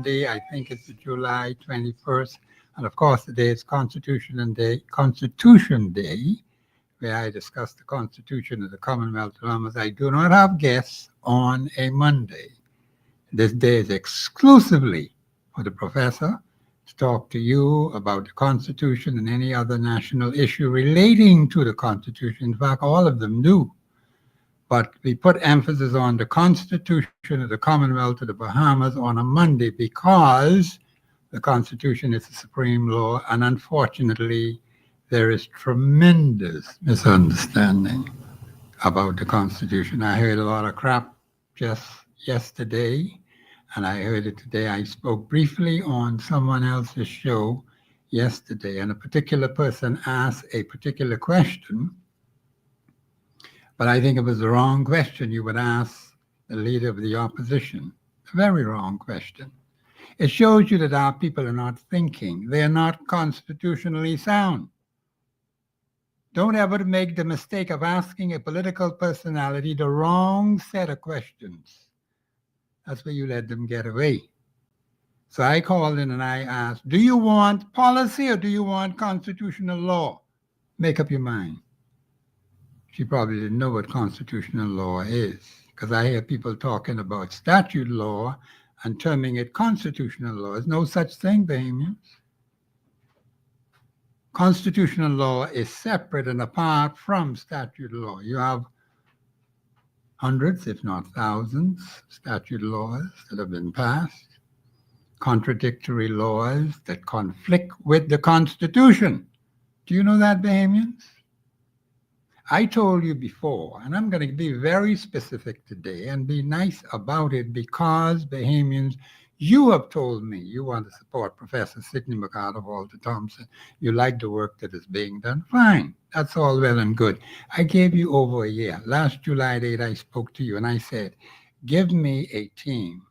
Monday. I think it's July 21st. And of course, today is Constitution Day, where I discuss the Constitution of the Commonwealth of Bahamas. I do not have guests on a Monday. This day is exclusively for the professor to talk to you about the Constitution and any other national issue relating to the Constitution. In fact, all of them do. But we put emphasis on the Constitution of the Commonwealth of the Bahamas on a Monday because the Constitution is the supreme law, and unfortunately, there is tremendous misunderstanding about the Constitution. I heard a lot of crap just yesterday, and I heard it today. I spoke briefly on someone else's show yesterday, and a particular person asked a particular question, but I think it was the wrong question you would ask the leader of the opposition. A very wrong question. It shows you that our people are not thinking. They are not constitutionally sound. Don't ever make the mistake of asking a political personality the wrong set of questions. That's where you let them get away. So I called in and I asked, do you want policy or do you want constitutional law? Make up your mind. She probably didn't know what constitutional law is, because I hear people talking about statute law and terming it constitutional law. There's no such thing, Bahamians. Constitutional law is separate and apart from statute law. You have hundreds, if not thousands, statute laws that have been passed, contradictory laws that conflict with the Constitution. Do you know that, Bahamians? I told you before, and I'm going to be very specific today and be nice about it because, Bahamians, you have told me you want to support Professor Sidney of Walter Thompson. You like the work that is being done. Fine. That's all well and good. I gave you over a year. Last July 8th, I spoke to you and I said, give me a team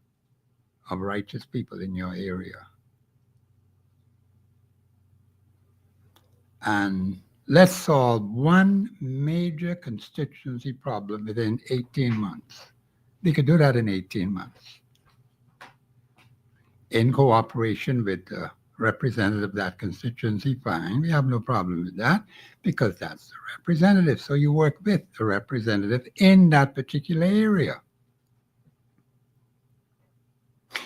of righteous people in your area. And let's solve one major constituency problem within 18 months. We could do that in 18 months. In cooperation with the representative of that constituency, fine. We have no problem with that because that's the representative. So you work with the representative in that particular area.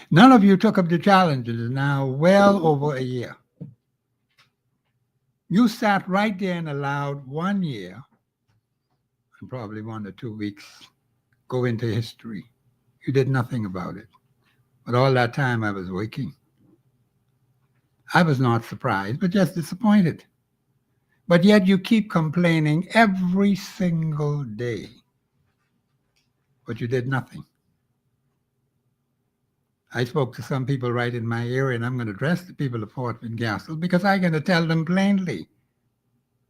None of you took up the challenge. It is now well over a year. You sat right there and allowed 1 year, and probably 1 or 2 weeks, go into history. You did nothing about it. But all that time I was working. I was not surprised, but just disappointed. But yet you keep complaining every single day. But you did nothing. I spoke to some people right in my area, and I'm going to address the people of Fort Fincastle because I'm going to tell them plainly.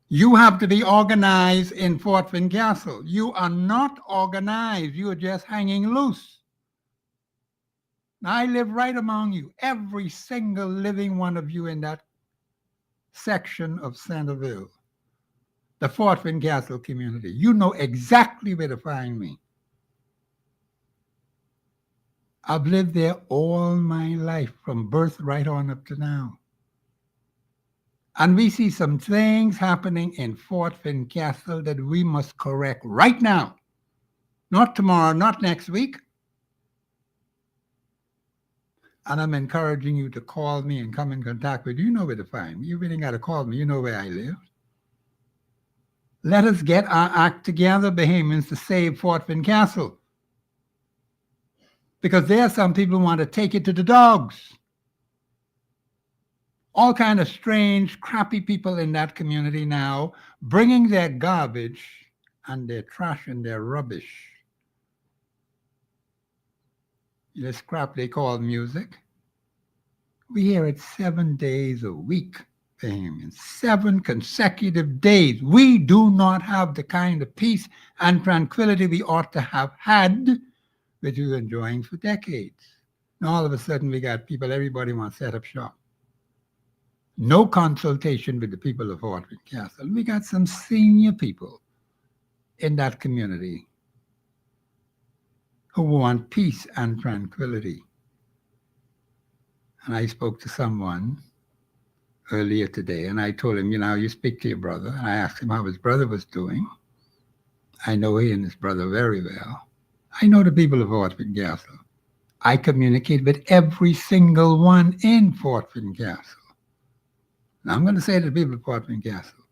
You have to be organized in Fort Fincastle. You are not organized. You are just hanging loose. I live right among you, every single living one of you in that section of Centerville, the Fort Fincastle community. You know exactly where to find me. I've lived there all my life, from birth right on up to now. And we see some things happening in Fort Fincastle that we must correct right now. Not tomorrow, not next week. And I'm encouraging you to call me and come in contact with you. You know where to find me. You really got to call me. You know where I live. Let us get our act together, Bahamians, to save Fort Fincastle. Because there are some people who want to take it to the dogs. All kind of strange, crappy people in that community now, bringing their garbage and their trash and their rubbish. This crap they call music. We hear it 7 days a week, Bahamians, 7 consecutive days. We do not have the kind of peace and tranquility we ought to have had, which we're enjoying for decades. Now all of a sudden we got people, everybody wants to set up shop. No consultation with the people of Fort Fincastle. We got some senior people in that community who want peace and tranquility. And I spoke to someone earlier today, and I told him, you speak to your brother. And I asked him how his brother was doing. I know he and his brother very well. I know the people of Fort Castle. I communicate with every single one in Fort Castle. Now I'm going to say to the people of Fort Castle,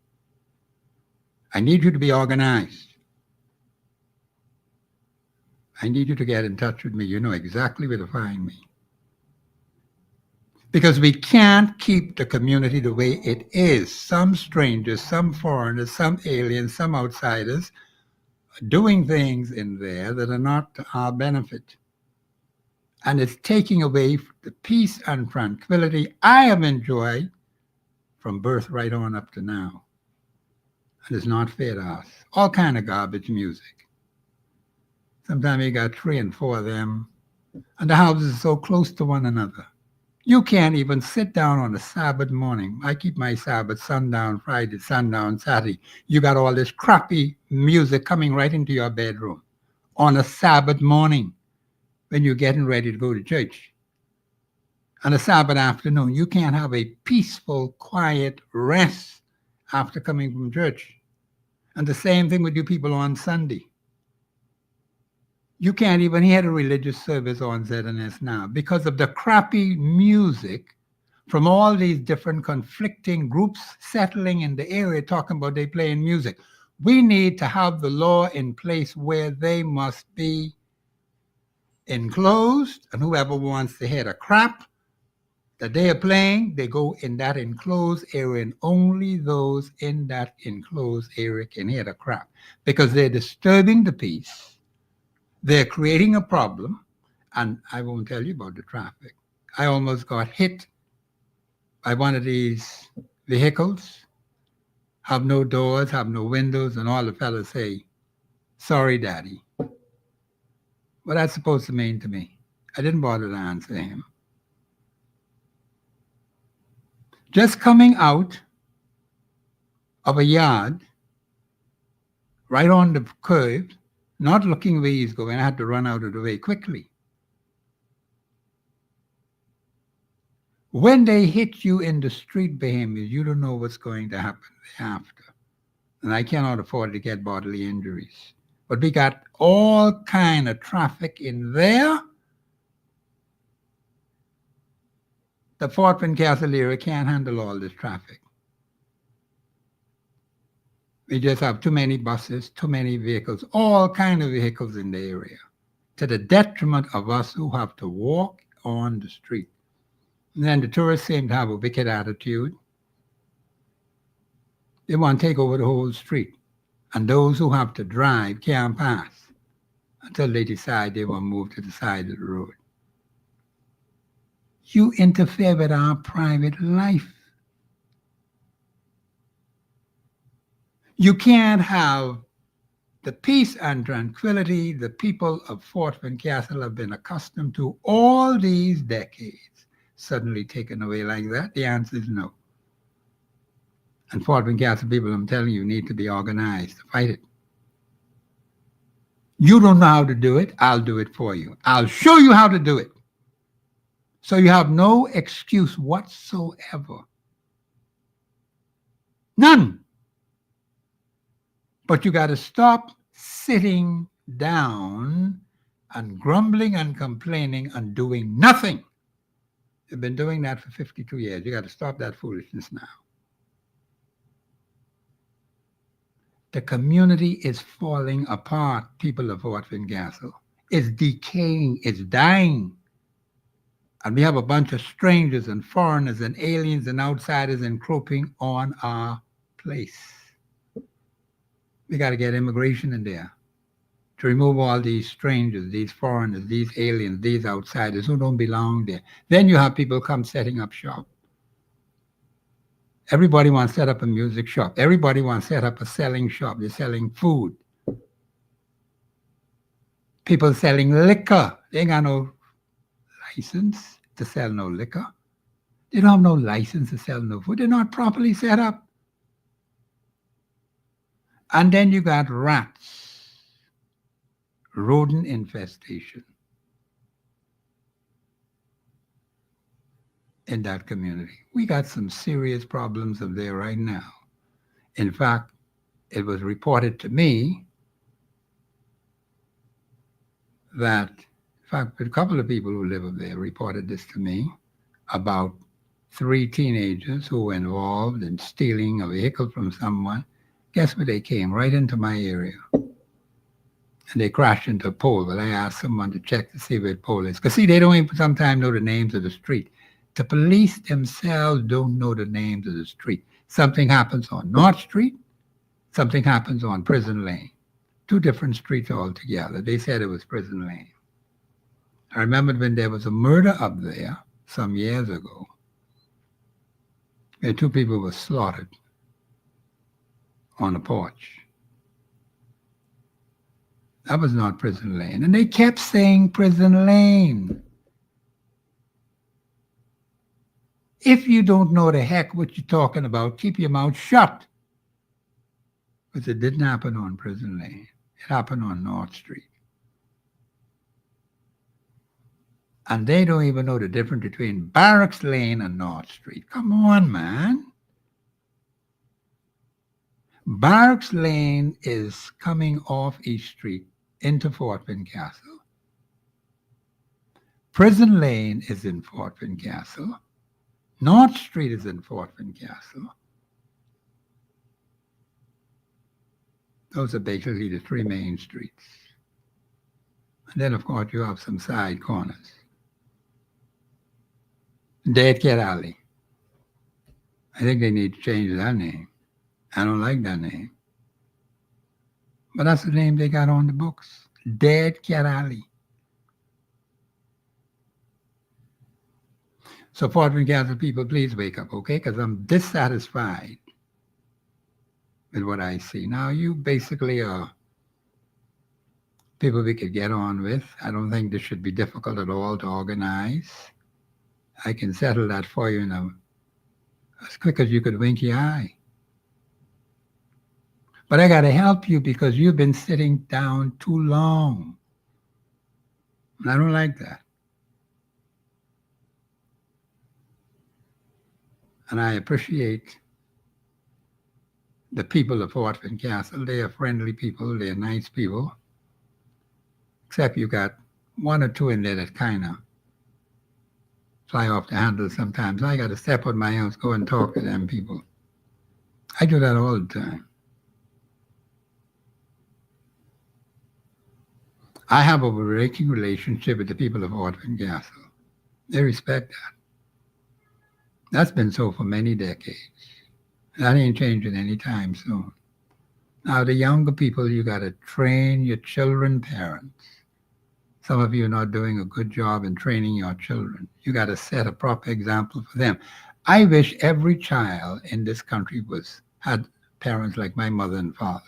I need you to be organized. I need you to get in touch with me. You know exactly where to find me. Because we can't keep the community the way it is. Some strangers, some foreigners, some aliens, some outsiders doing things in there that are not to our benefit. And it's taking away the peace and tranquility I have enjoyed from birth right on up to now. And it's not fair to us. All kind of garbage music. Sometimes you got 3 and 4 of them, and the houses are so close to one another. You can't even sit down on a Sabbath morning. I keep my Sabbath sundown Friday, sundown Saturday. You got all this crappy music coming right into your bedroom on a Sabbath morning when you're getting ready to go to church. On a Sabbath afternoon, you can't have a peaceful, quiet rest after coming from church. And the same thing with you people on Sunday. You can't even hear the religious service on ZNS now because of the crappy music from all these different conflicting groups settling in the area talking about they playing music. We need to have the law in place where they must be enclosed, and whoever wants to hear the crap that they are playing, they go in that enclosed area, and only those in that enclosed area can hear the crap because they're disturbing the peace. They're creating a problem, and I won't tell you about the traffic. I almost got hit by one of these vehicles, have no doors, have no windows, and all the fellas say, sorry, daddy. What that's supposed to mean to me? I didn't bother to answer him. Just coming out of a yard, right on the curb, not looking where he's going, I had to run out of the way quickly. When they hit you in the street, behemoth, you don't know what's going to happen thereafter. And I cannot afford to get bodily injuries. But we got all kind of traffic in there. The Fort Castle area can't handle all this traffic. We just have too many buses, too many vehicles, all kind of vehicles in the area, to the detriment of us who have to walk on the street. And then the tourists seem to have a wicked attitude. They want to take over the whole street. And those who have to drive can't pass until they decide they will move to the side of the road. You interfere with our private life. You can't have the peace and tranquility the people of Fort Castle have been accustomed to all these decades suddenly taken away like that. The answer is no. And Fort Castle people, I'm telling you, need to be organized to fight it. You don't know how to do it, I'll do it for you. I'll show you how to do it. So you have no excuse whatsoever. None. But you got to stop sitting down and grumbling and complaining and doing nothing. You've been doing that for 52 years. You got to stop that foolishness now. The community is falling apart, people of Fort Castle. It's decaying, it's dying. And we have a bunch of strangers and foreigners and aliens and outsiders encroaching on our place. We got to get immigration in there to remove all these strangers, these foreigners, these aliens, these outsiders who don't belong there. Then you have people come setting up shop. Everybody wants to set up a music shop. Everybody wants to set up a selling shop. They're selling food. People selling liquor. They ain't got no license to sell no liquor. They don't have no license to sell no food. They're not properly set up. And then you got rats, rodent infestation. in that community. We got some serious problems up there right now. In fact, it was reported to me that, in fact, a couple of people who live up there reported this to me about 3 teenagers who were involved in stealing a vehicle from someone. Guess where they came? Right into my area. And they crashed into a pole. But I asked someone to check to see where the pole is. Because, see, they don't even sometimes know the names of the street. The police themselves don't know the names of the street. Something happens on North Street, something happens on Prison Lane. 2 different streets altogether. They said it was Prison Lane. I remember when there was a murder up there some years ago, where 2 people were slaughtered on a porch. That was not Prison Lane. And they kept saying Prison Lane. If you don't know the heck what you're talking about, keep your mouth shut. Because it didn't happen on Prison Lane. It happened on North Street. And they don't even know the difference between Barracks Lane and North Street. Come on, man. Barracks Lane is coming off East Street into Fort Fincastle. Prison Lane is in Fort Fincastle. North Street is in Fort Fincastle. Those are basically the 3 main streets. And then, of course, you have some side corners. Dead Cat Alley. I think they need to change that name. I don't like that name. But that's the name they got on the books. Dead Cat Alley. So Fort Fincastle people, please wake up, okay? Because I'm dissatisfied with what I see. Now, you basically are people we could get on with. I don't think this should be difficult at all to organize. I can settle that for you as quick as you could wink your eye. But I got to help you because you've been sitting down too long. And I don't like that. And I appreciate the people of Fort Fincastle. They are friendly people. They're nice people. Except you got 1 or 2 in there that kind of fly off the handle sometimes. I got to step on my house, go and talk to them people. I do that all the time. I have a working relationship with the people of Fort Fincastle. They respect that. That's been so for many decades. That ain't changing anytime soon. Now, the younger people, you got to train your children, parents. Some of you are not doing a good job in training your children. You got to set a proper example for them. I wish every child in this country had parents like my mother and father.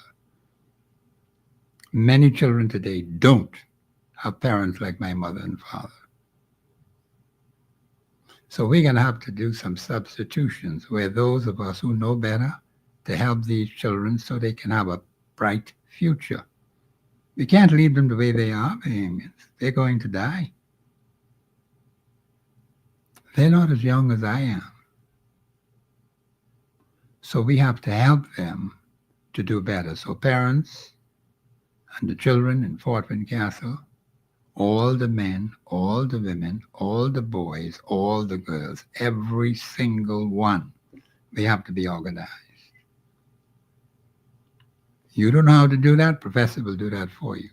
Many children today don't have parents like my mother and father. So we're going to have to do some substitutions where those of us who know better to help these children so they can have a bright future. We can't leave them the way they are. They're going to die. They're not as young as I am. So we have to help them to do better. So parents and the children in Fort Fincastle, all the men, all the women, all the boys, all the girls, every single one, we have to be organized. You don't know how to do that, Professor will do that for you.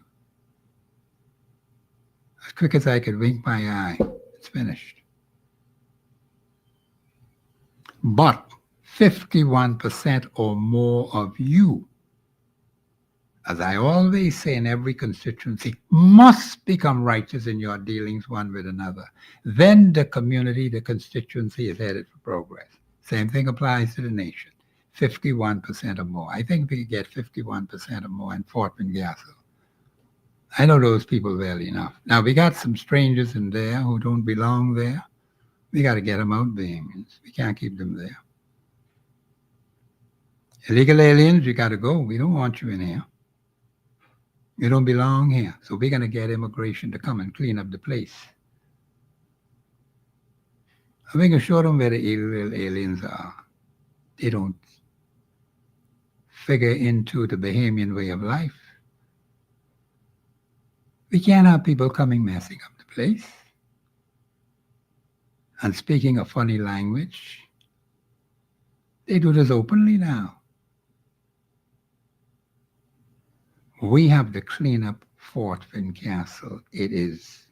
As quick as I could wink my eye, it's finished. But 51% or more of you, as I always say in every constituency, must become righteous in your dealings one with another. Then the community, the constituency is headed for progress. Same thing applies to the nation. 51% or more. I think we could get 51% or more in Fort Fincastle. I know those people well enough. Now, we got some strangers in there who don't belong there. We got to get them out, beings. We can't keep them there. Illegal aliens, you got to go. We don't want you in here. You don't belong here. So we're going to get immigration to come and clean up the place. We can show them where the real aliens are. They don't figure into the Bahamian way of life. We can't have people coming messing up the place and speaking a funny language. They do this openly now. We have to clean up Fort Fincastle. It is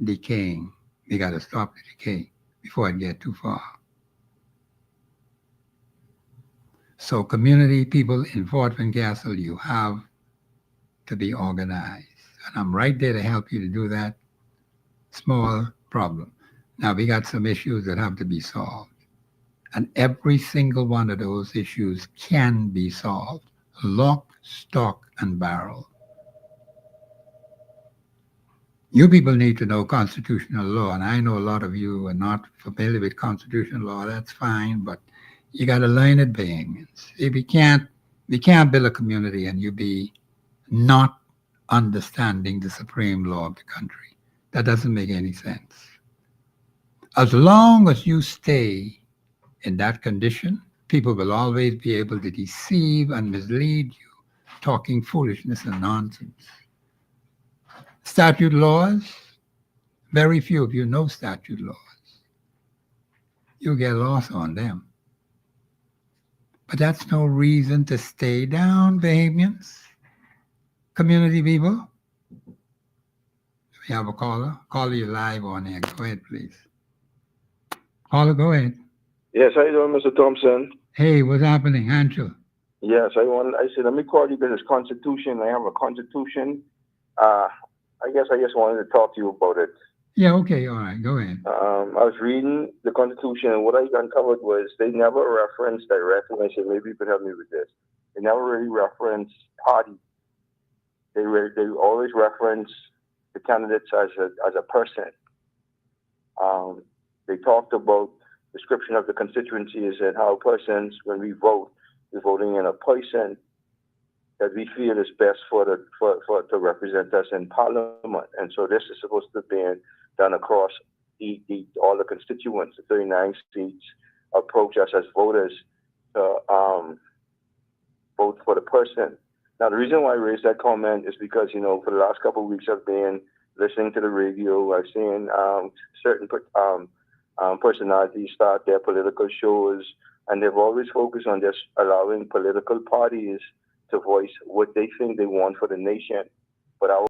decaying. We got to stop the decay before it gets too far. So, community people in Fort Fincastle, you have to be organized. And I'm right there to help you to do that. Small problem. Now, we got some issues that have to be solved. And every single one of those issues can be solved. Lock, stock, and barrel. You people need to know constitutional law, and I know a lot of you are not familiar with constitutional law. That's fine, but you got to learn it, Bahamians. If we can't build a community and you be not understanding the supreme law of the country. That doesn't make any sense. As long as you stay in that condition, people will always be able to deceive and mislead you, talking foolishness and nonsense. Statute laws, very few of you know statute laws. You get lost on them. But that's no reason to stay down, Bahamians. Community people. We have a caller. Caller, you live on air. Go ahead, please. Caller, go ahead. Yes, how you doing, Mr. Thompson? Hey, what's happening, Angel? Yes, I said, let me call you because it's Constitution. I have a Constitution. I guess I just wanted to talk to you about it. Yeah, okay, all right, go ahead. I was reading the Constitution, and what I uncovered was they never referenced directly. I said, maybe you could help me with this. They never really referenced party. They always reference the candidates as a person. They talked about description of the constituencies and how persons, when we vote, we're voting in a person that we feel is best for to represent us in Parliament. And so this is supposed to be done across all the constituents, the 39 seats, approach us as voters to vote for the person. Now, the reason why I raised that comment is because, for the last couple of weeks I've been listening to the radio. I've seen certain personalities start their political shows, and they've always focused on just allowing political parties to voice what they think they want for the nation. But I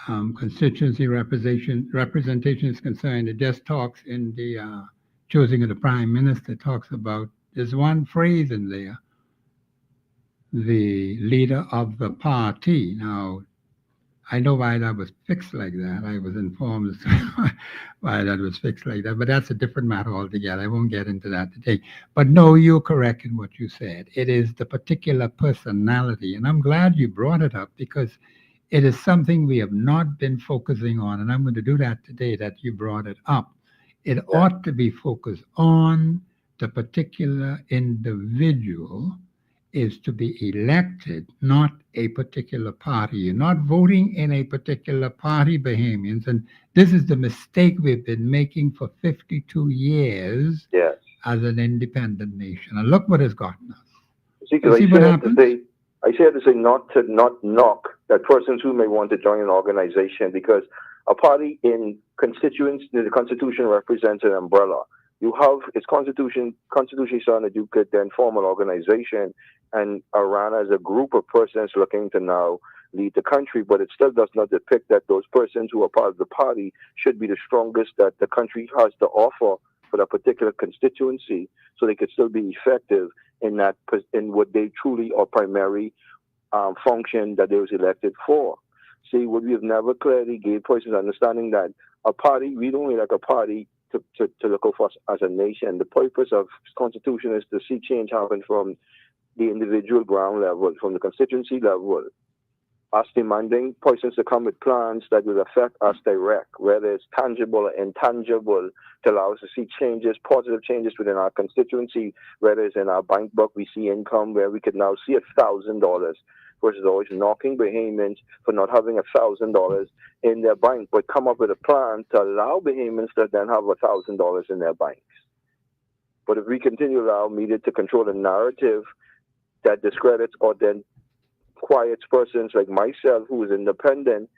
Constituency representation is concerned, it just talks in the choosing of the prime minister, talks about, there's one phrase in there, the leader of the party. Now, I know why that was fixed like that. I was informed as to why that was fixed like that, but that's a different matter altogether. I won't get into that today. But no, you're correct in what you said. It is the particular personality, and I'm glad you brought it up because it is something we have not been focusing on, and I'm going to do that today that you brought it up. It ought to be focused on the particular individual is to be elected, not a particular party. You're not voting in a particular party, Bahamians. And this is the mistake we've been making for 52 years Yes. as an independent nation. And look what has gotten us. See, You because see what happens? I say to say not to not knock that persons who may want to join an organization, because a party in constituents, the Constitution represents an umbrella. You have its constitution saying that you could then form an organization and run as a group of persons looking to now lead the country, but it still does not depict that those persons who are part of the party should be the strongest that the country has to offer for that particular constituency, so they could still be effective in what they truly are primary function that they was elected for. See, what we have never clearly gave persons understanding that a party, we don't elect a party to look for us as a nation. The purpose of constitution is to see change happen from the individual ground level, from the constituency level. Us demanding persons to come with plans that will affect us direct, whether it's tangible or intangible, to allow us to see changes, positive changes within our constituency, whether it's in our bank book, we see income where we could now see $1,000 versus always knocking Bahamians for not having $1,000 in their bank, but come up with a plan to allow Bahamians to then have $1,000 in their banks. But if we continue to allow media to control the narrative that discredits or then quiets persons like myself who is independent,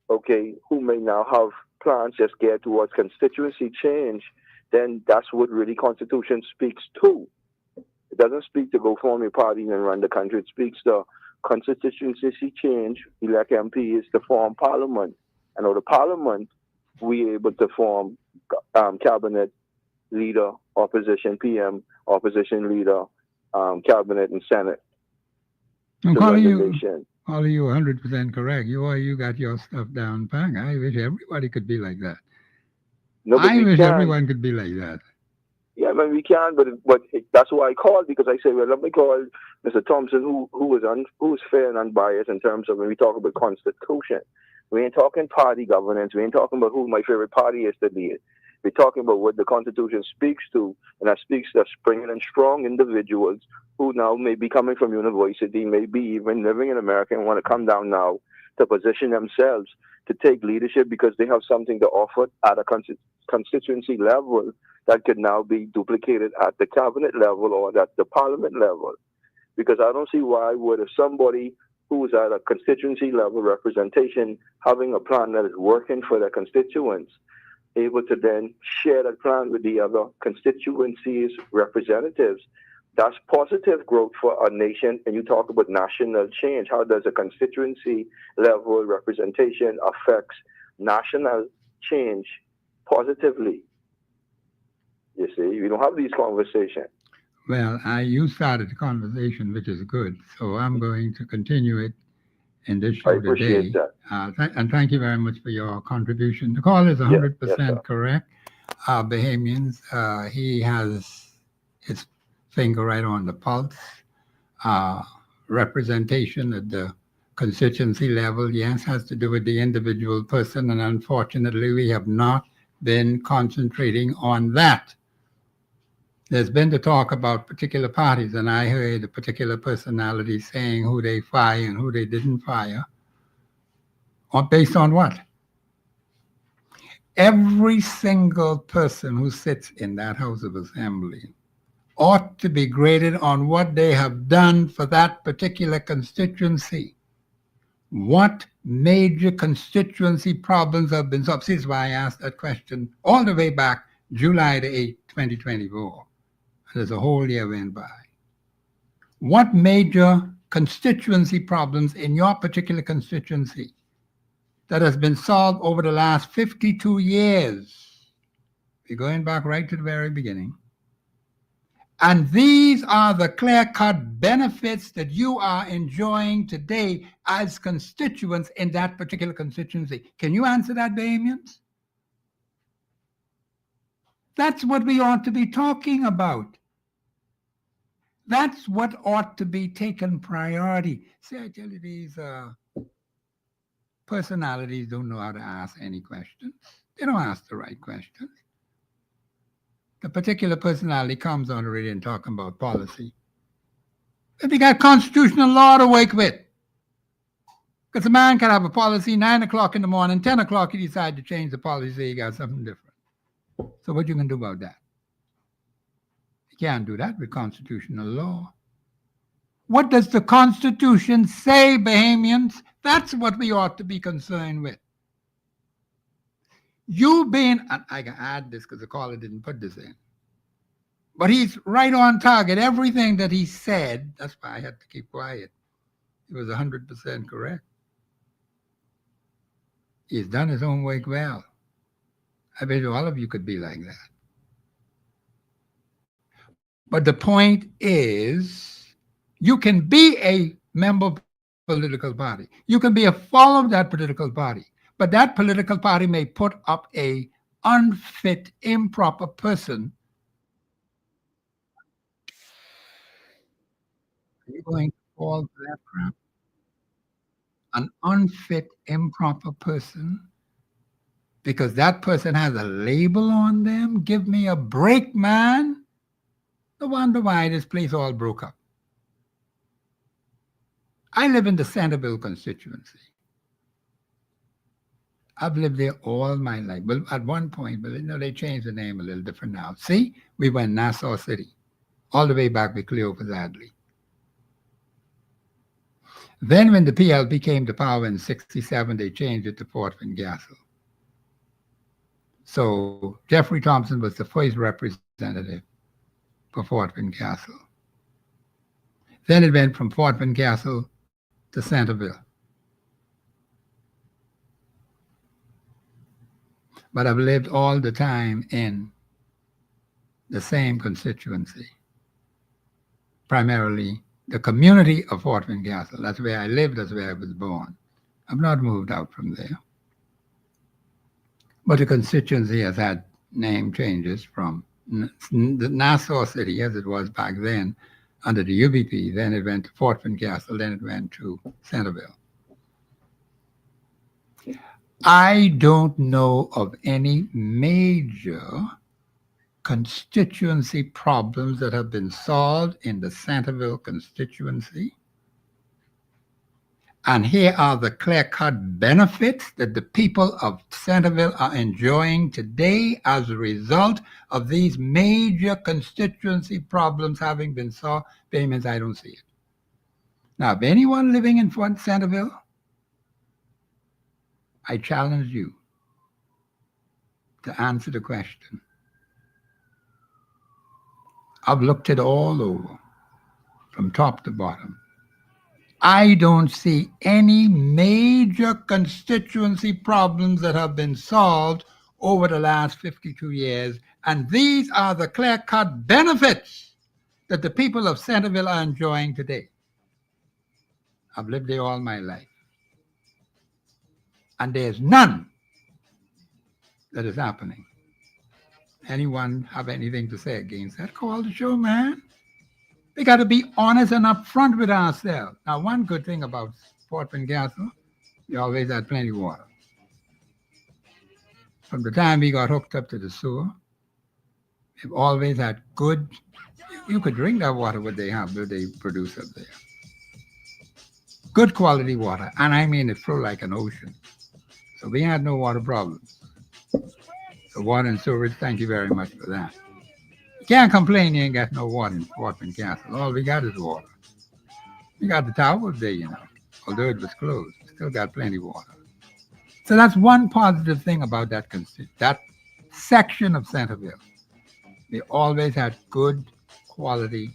okay, who may now have plans just geared towards constituency change, then that's what really Constitution speaks to. It doesn't speak to go form a party and run the country. It speaks to constituency change, elect MPs to form parliament. And out of parliament, we able to form cabinet, leader, opposition, PM, opposition leader, cabinet, and Senate. And calling you 100% correct. You got your stuff down, Pang. I wish everybody could be like that. No, but I wish can. everyone could be like that. Yeah, man, we can, but that's why I called, because I said, well, let me call Mr. Thompson, who is fair and unbiased in terms of when we talk about constitution. We ain't talking party governance. We ain't talking about who my favorite party is to lead. We're talking about what the Constitution speaks to, and that speaks to bringing in strong individuals who now may be coming from university, maybe even living in America and want to come down now to position themselves to take leadership because they have something to offer at a constituency level that could now be duplicated at the cabinet level or at the parliament level. Because I don't see why would if somebody who is at a constituency level representation having a plan that is working for their constituents, able to then share that plan with the other constituencies representatives. That's positive growth for a nation. And you talk about national change. How does a constituency level representation affects national change positively? You see, we don't have these conversations. Well, you started the conversation, which is good. So I'm going to continue it in this show I appreciate today. And thank you very much for your contribution. The call is 100% correct. Bahamians, he has his finger right on the pulse. Representation at the constituency level, yes, has to do with the individual person. And unfortunately, we have not been concentrating on that. There's been the talk about particular parties, and I heard a particular personality saying who they fire and who they didn't fire. Based on what? Every single person who sits in that House of Assembly ought to be graded on what they have done for that particular constituency. What major constituency problems have been solved? This is why I asked that question all the way back July the 8th, 2024. There's a whole year went by. What major constituency problems in your particular constituency that has been solved over the last 52 years? We're going back right to the very beginning. And these are the clear-cut benefits that you are enjoying today as constituents in that particular constituency. Can you answer that, Bahamians? That's what we ought to be talking about. That's what ought to be taken priority. See, I tell you, these personalities don't know how to ask any questions. They don't ask the right questions. The particular personality comes on the radio and talking about policy. If you got constitutional law to work with, because a man can have a policy 9 o'clock in the morning, 10 o'clock, he decide to change the policy, he got something different. So what you can do about that? You can't do that with constitutional law. What does the Constitution say, Bahamians? That's what we ought to be concerned with. You being, and I can add this because the caller didn't put this in, but he's right on target. Everything that he said, that's why I had to keep quiet. He was 100% correct. He's done his own work well. I bet all of you could be like that. But the point is, you can be a member of a political party. You can be a follower of that political party. But that political party may put up a unfit, improper person. Are you going to fall for that crap? An unfit, improper person, because that person has a label on them? Give me a break, man. No wonder why this place all broke up. I live in the Centerville constituency. I've lived there all my life. Well, at one point, but they changed the name a little different now. See, we went Nassau City, all the way back with Cleopas Adley. Then when the PLP came to power in 67, they changed it to Fort Fincastle. So Jeffrey Thompson was the first representative for Fort Fincastle. Then it went from Fort Fincastle to Centerville. But I've lived all the time in the same constituency, primarily the community of Fort Fincastle. That's where I lived, that's where I was born. I've not moved out from there. But the constituency has had name changes from the Nassau City, as it was back then, under the UBP. Then it went to Fort Fincastle, then it went to Centerville. I don't know of any major constituency problems that have been solved in the Centerville constituency. And here are the clear-cut benefits that the people of Centerville are enjoying today as a result of these major constituency problems having been solved. Payments, I don't see it. Now, if anyone living in Centerville, I challenge you to answer the question. I've looked it all over, from top to bottom. I don't see any major constituency problems that have been solved over the last 52 years, and these are the clear-cut benefits that the people of Centerville are enjoying today. I've lived there all my life, and there's none that is happening. Anyone have anything to say against that? Call the show, man. We got to be honest and upfront with ourselves. Now, one good thing about Fort Fincastle, we always had plenty of water. From the time we got hooked up to the sewer, we've always had good, you could drink that water what they have, what they produce up there. Good quality water, and I mean it flowed like an ocean. So we had no water problems. So water and sewerage, thank you very much for that. You can't complain you ain't got no water in Fort Fincastle. All we got is water. We got the towers there, although it was closed. We still got plenty of water. So that's one positive thing about that section of Centerville. We always had good quality,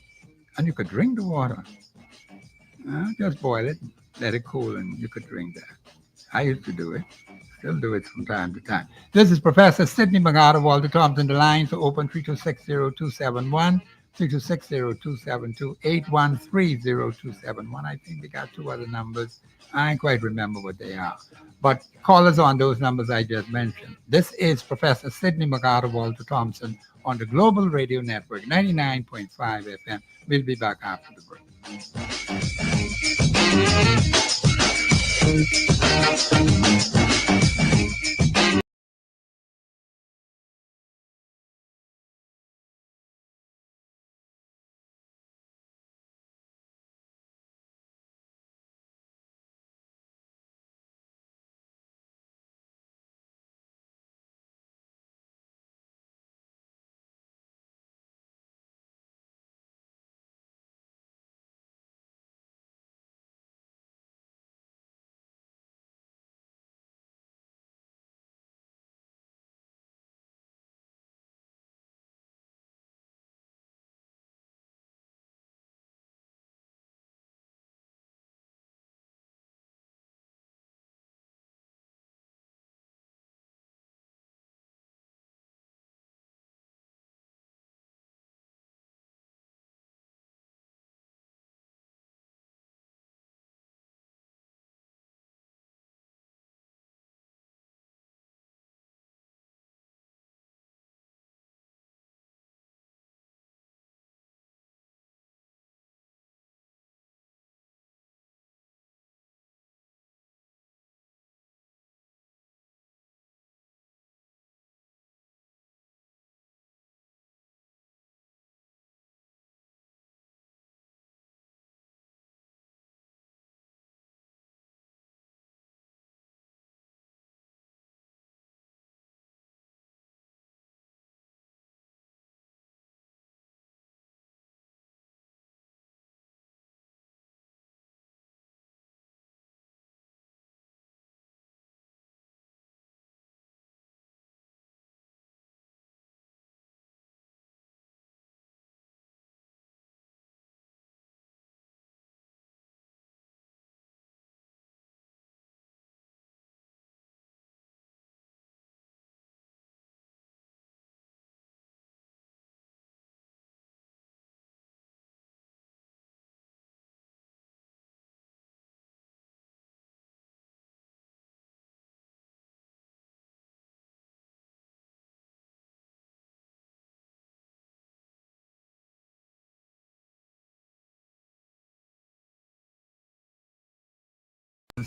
and you could drink the water. Just boil it, let it cool, and you could drink that. I used to do it. Still do it from time to time. This is Professor Sidney McGarta, Walter Thompson. The lines are open 3260271, 3260272, 8130271. I think we got two other numbers. I ain't quite remember what they are. But call us on those numbers I just mentioned. This is Professor Sidney McGarta, Walter Thompson on the Global Radio Network, 99.5 FM. We'll be back after the break.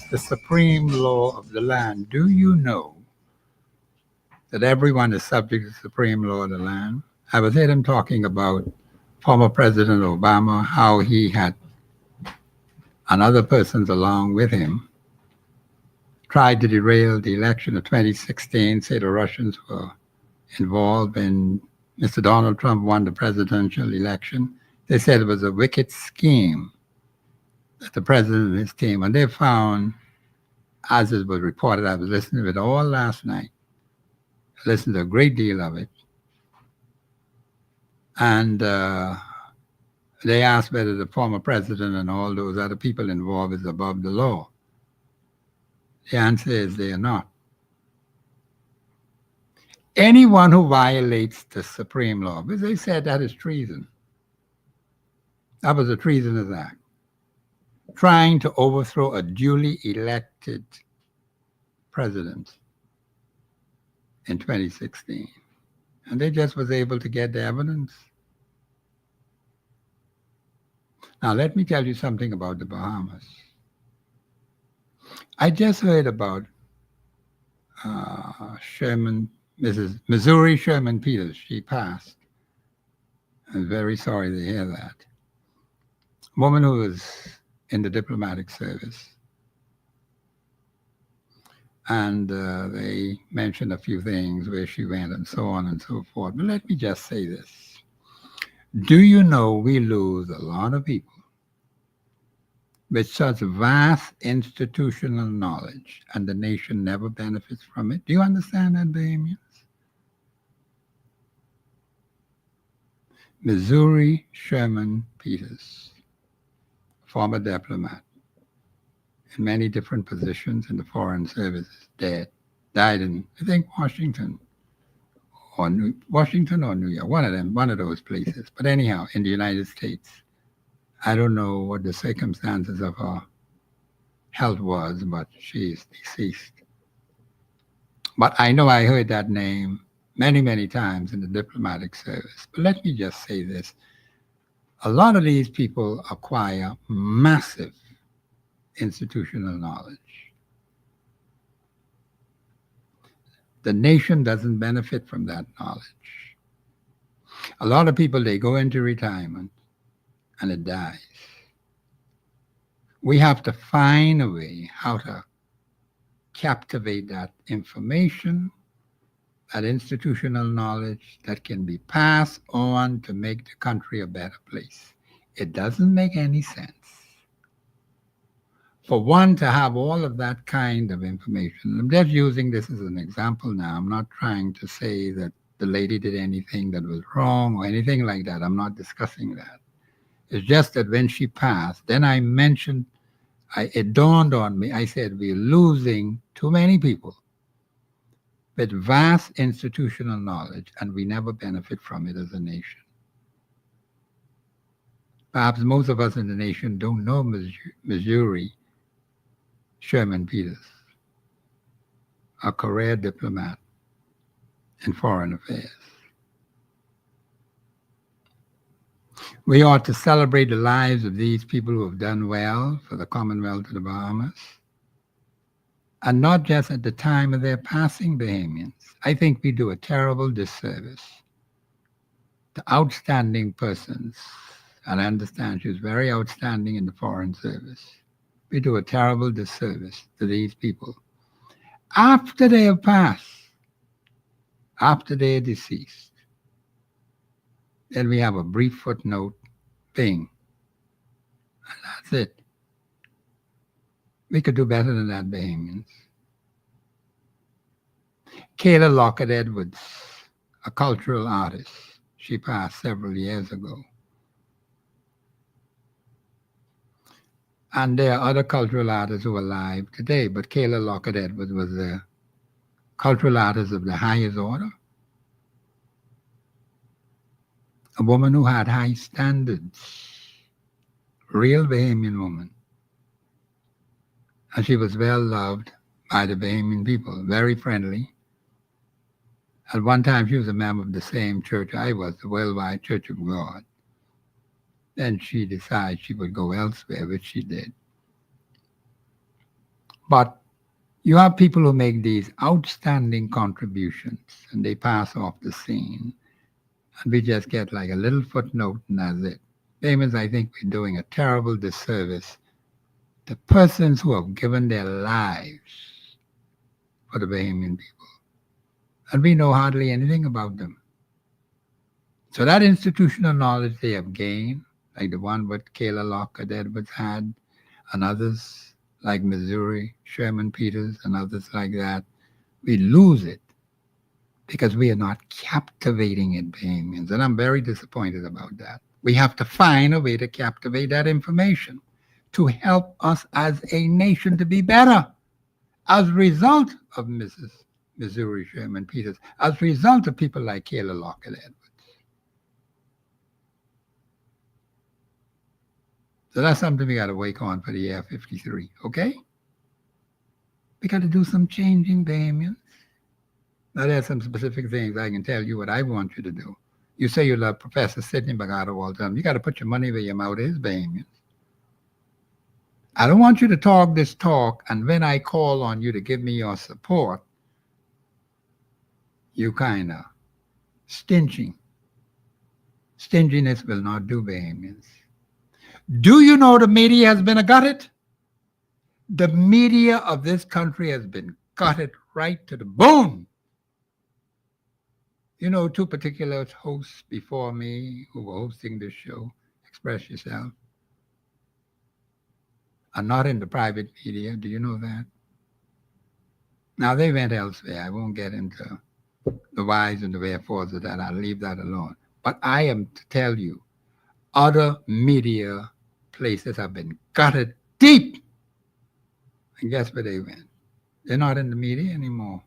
the supreme law of the land. Do you know that everyone is subject to the supreme law of the land? I was heard him talking about former President Obama, how he had, and other persons along with him, tried to derail the election of 2016, say the Russians were involved when Mr. Donald Trump won the presidential election. They said it was a wicked scheme that the president and his team, and they found, as it was reported, I was listening to it all last night, I listened to a great deal of it, and they asked whether the former president and all those other people involved is above the law. The answer is they are not. Anyone who violates the supreme law, because they said that is treason. That was a treasonous act. Trying to overthrow a duly elected president in 2016. And they just was able to get the evidence. Now, let me tell you something about the Bahamas. I just heard about Mrs. Missouri Sherman Peters. She passed. I'm very sorry to hear that. A woman who was in the diplomatic service. And they mentioned a few things, where she went and so on and so forth. But let me just say this. Do you know we lose a lot of people with such vast institutional knowledge, and the nation never benefits from it? Do you understand that, Bahamians? Missouri Sherman Peters, former diplomat in many different positions in the Foreign Service, died in, I think, Washington or New York, one of those places. But anyhow, in the United States. I don't know what the circumstances of her health was, but she is deceased. But I know I heard that name many, many times in the diplomatic service. But let me just say this. A lot of these people acquire massive institutional knowledge. The nation doesn't benefit from that knowledge. A lot of people, they go into retirement and it dies. We have to find a way how to captivate that information, that institutional knowledge that can be passed on to make the country a better place. It doesn't make any sense for one to have all of that kind of information. I'm just using this as an example now. I'm not trying to say that the lady did anything that was wrong or anything like that. I'm not discussing that. It's just that when she passed, then I mentioned, it dawned on me, I said, we're losing too many people with vast institutional knowledge, and we never benefit from it as a nation. Perhaps most of us in the nation don't know Missouri Sherman Peters, a career diplomat in foreign affairs. We ought to celebrate the lives of these people who have done well for the Commonwealth of the Bahamas, and not just at the time of their passing, Bahamians. I think we do a terrible disservice to outstanding persons, and I understand she was very outstanding in the Foreign Service. We do a terrible disservice to these people after they have passed, after they are deceased. Then we have a brief footnote thing, and that's it. We could do better than that, Bahamians. Kayla Lockett Edwards, a cultural artist, she passed several years ago. And there are other cultural artists who are alive today, but Kayla Lockett Edwards was a cultural artist of the highest order. A woman who had high standards, real Bahamian woman. And she was well loved by the Bahamian people, very friendly. At one time, she was a member of the same church I was, the Worldwide Church of God. Then she decided she would go elsewhere, which she did. But you have people who make these outstanding contributions and they pass off the scene. And we just get like a little footnote and that's it. Famous, I think we're doing a terrible disservice to persons who have given their lives for the Bahamian people. And we know hardly anything about them. So that institutional knowledge they have gained, like the one what Kayla Lockhart Edwards had, and others like Missouri, Sherman Peters, and others like that, we lose it because we are not captivating it, Bahamians. And I'm very disappointed about that. We have to find a way to captivate that information to help us as a nation to be better as a result of Mrs. Missouri Sherman Peters, as a result of people like Kayla Lockhart Edwards. So that's something we got to wake on for the year 53, okay? We got to do some changing, Bahamians. Now, there's some specific things I can tell you what I want you to do. You say you love Professor Sidney Bagata all the time. You got to put your money where your mouth is, Bahamians. I don't want you to talk this talk, and when I call on you to give me your support, you kind of stingy. Stinginess will not do, Bahamians. Do you know the media has been gutted? The media of this country has been gutted right to the bone. You know, two particular hosts before me who were hosting this show, Express Yourself, are not in the private media. Do you know that? Now, they went elsewhere. I won't get into the whys and the wherefores of that. I'll leave that alone. But I am to tell you, other media places have been gutted deep. And guess where they went? They're not in the media anymore.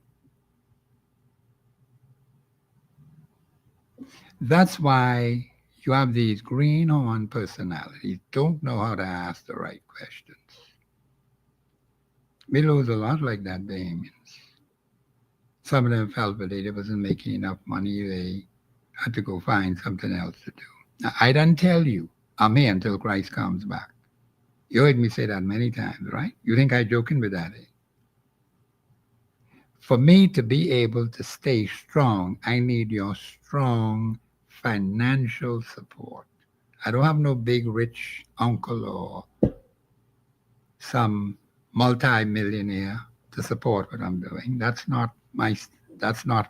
That's why you have these greenhorn personalities don't know how to ask the right questions. We lose a lot like that, Bahamians. Some of them felt that they wasn't making enough money. They had to go find something else to do. Now, I don't tell you I'm here until Christ comes back. You heard me say that many times, right? You think I'm joking with that? For me to be able to stay strong, I need your strong financial support. I don't have no big rich uncle or some multi-millionaire to support what I'm doing. That's not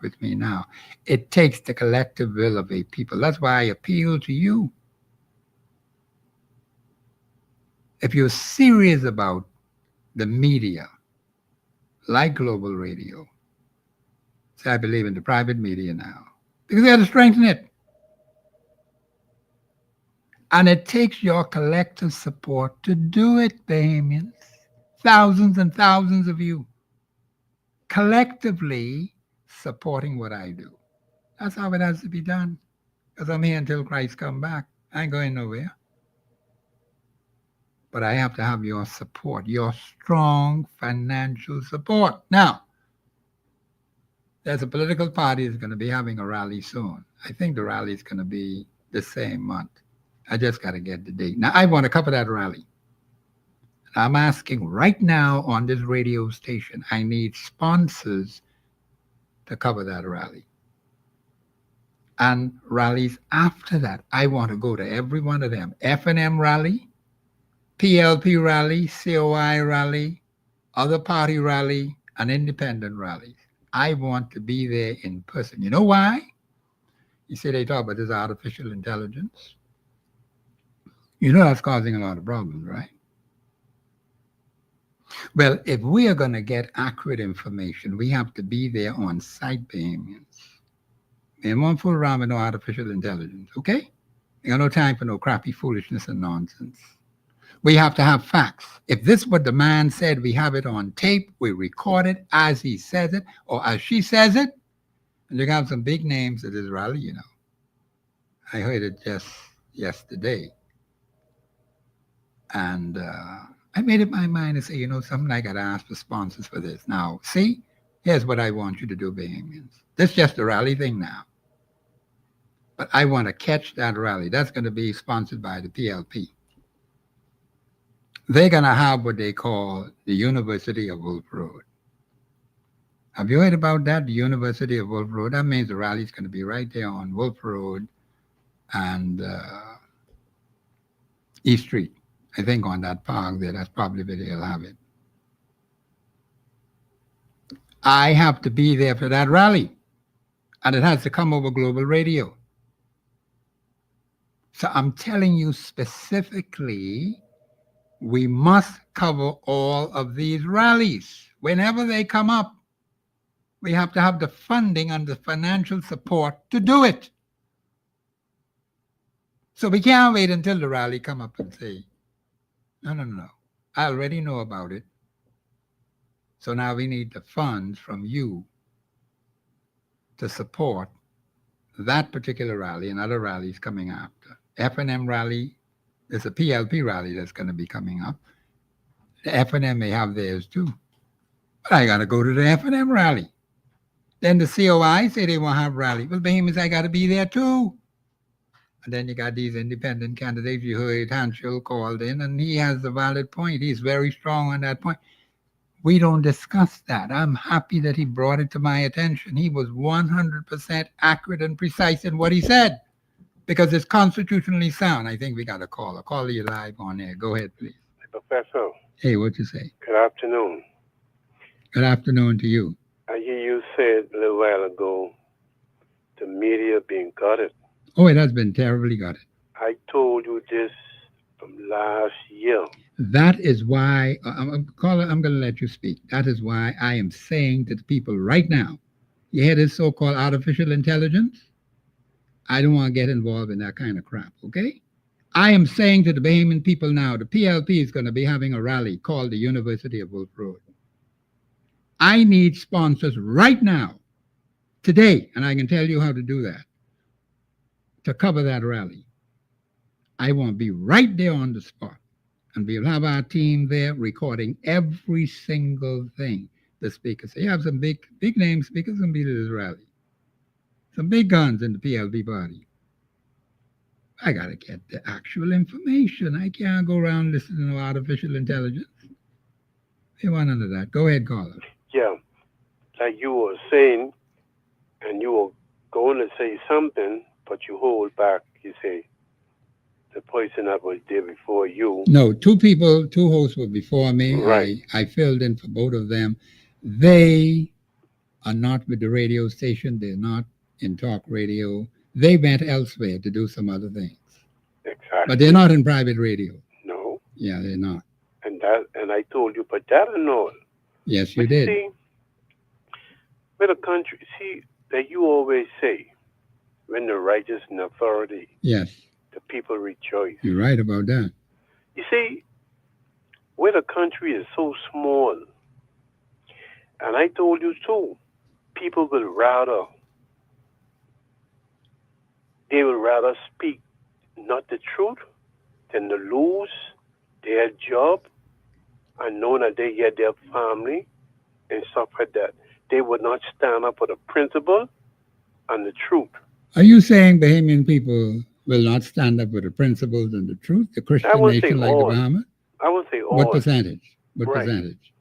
with me now. It takes the collective will of a people. That's why I appeal to you. If you're serious about the media, like Global Radio, say I believe in the private media now, because they have to strengthen it. And it takes your collective support to do it, Bahamians. Thousands and thousands of you collectively supporting what I do. That's how it has to be done. Because I'm here until Christ come back. I ain't going nowhere. But I have to have your support, your strong financial support. Now, there's a political party that's going to be having a rally soon. I think the rally is going to be the same month. I just got to get the date. Now, I want to cover that rally. I'm asking right now on this radio station, I need sponsors to cover that rally. And rallies after that, I want to go to every one of them. F&M rally, PLP rally, COI rally, other party rally, and independent rallies. I want to be there in person. You know why? You see, they talk about this artificial intelligence. You know that's causing a lot of problems, right? Well, if we are going to get accurate information, we have to be there on site, Bahamians. We won't fool around with no artificial intelligence, okay? We got no time for no crappy foolishness and nonsense. We have to have facts. If this is what the man said, we have it on tape, we record it as he says it, or as she says it. And you have some big names at this rally, you know. I heard it just yesterday. And I made up my mind to say, you know, something I got to ask for sponsors for this. Now, see, here's what I want you to do, Bahamians. This is just a rally thing now. But I want to catch that rally. That's going to be sponsored by the PLP. they're going to have what they call the University of Wolf Road. Have you heard about that? The University of Wolf Road? That means the rally's going to be right there on Wolf Road and East Street. I think on that park there, that's probably where they'll have it. I have to be there for that rally, and it has to come over global radio. So I'm telling you specifically, we must cover all of these rallies. Whenever they come up, we have to have the funding and the financial support to do it. So we can't wait until the rally come up and say, no. I already know about it. So now we need the funds from you to support that particular rally and other rallies coming after. F&M rally, there's a PLP rally that's going to be coming up. The F&M may have theirs too. But I got to go to the F&M rally. Then the COI say they won't have rally. Well, behemoths, I got to be there too. And then you got these independent candidates. You heard Hanschel called in, and he has a valid point. He's very strong on that point. We don't discuss that. I'm happy that he brought it to my attention. He was 100% accurate and precise in what he said because it's constitutionally sound. I think we got a caller. Call you live on air. Go ahead, please. Professor. Hey, what you say? Good afternoon. Good afternoon to you. I hear you said a little while ago the media being gutted. Oh, it has been terribly gutted. I told you this from last year. That is why, caller, I'm going to let you speak. That is why I am saying to the people right now, you hear this so-called artificial intelligence? I don't want to get involved in that kind of crap, okay? I am saying to the Bahamian people now, the PLP is going to be having a rally called the University of Wolf Road. I need sponsors right now, today, and I can tell you how to do that, to cover that rally. I want to be right there on the spot. And we'll have our team there recording every single thing the speakers say. You have some big name speakers going to be to this rally. Some big guns in the PLP party. I got to get the actual information. I can't go around listening to artificial intelligence. They want none of that. Go ahead, caller. Yeah, like you were saying, and you were going to say something, but you hold back. You say, the person that was there before you. No, two hosts were before me. Right. I filled in for both of them. They are not with the radio station. They're not in talk radio. They went elsewhere to do some other things. Exactly. But they're not in private radio. No. Yeah, they're not. And I told you, but that and all. Yes, you but did. See, with a country, that you always say, when the righteous in authority. Yes. The people rejoice. You're right about that. You see, where the country is so small, and I told you too, people will rather speak not the truth than to lose their job and know that they get their family and stuff like that. They would not stand up for the principle and the truth. Are you saying Bahamian people will not stand up for the principles and the truth? The Christian nation like all. the Bahamas? I would say all. What percentage? What right. percentage?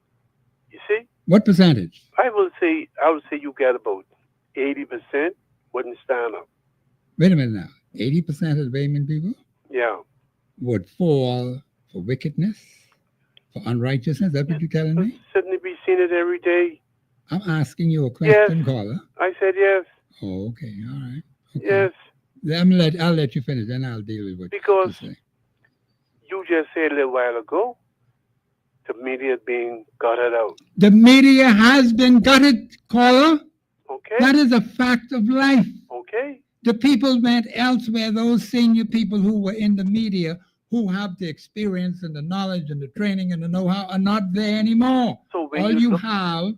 You see? What percentage? I would say you get about 80% wouldn't stand up. Wait a minute now. 80% of the Bahamian people? Yeah. Would fall for wickedness, for unrighteousness? That's what you're telling me? Sidney be seeing it every day. I'm asking you a question, yes. caller. I said yes. Oh, okay. All right. Okay. Yes. I'll let you finish, then I'll deal with what because you say. You just said a little while ago, the media being gutted out. The media has been gutted, caller. Okay. That is a fact of life. Okay. The people went elsewhere. Those senior people who were in the media, who have the experience and the knowledge and the training and the know-how, are not there anymore. So all you have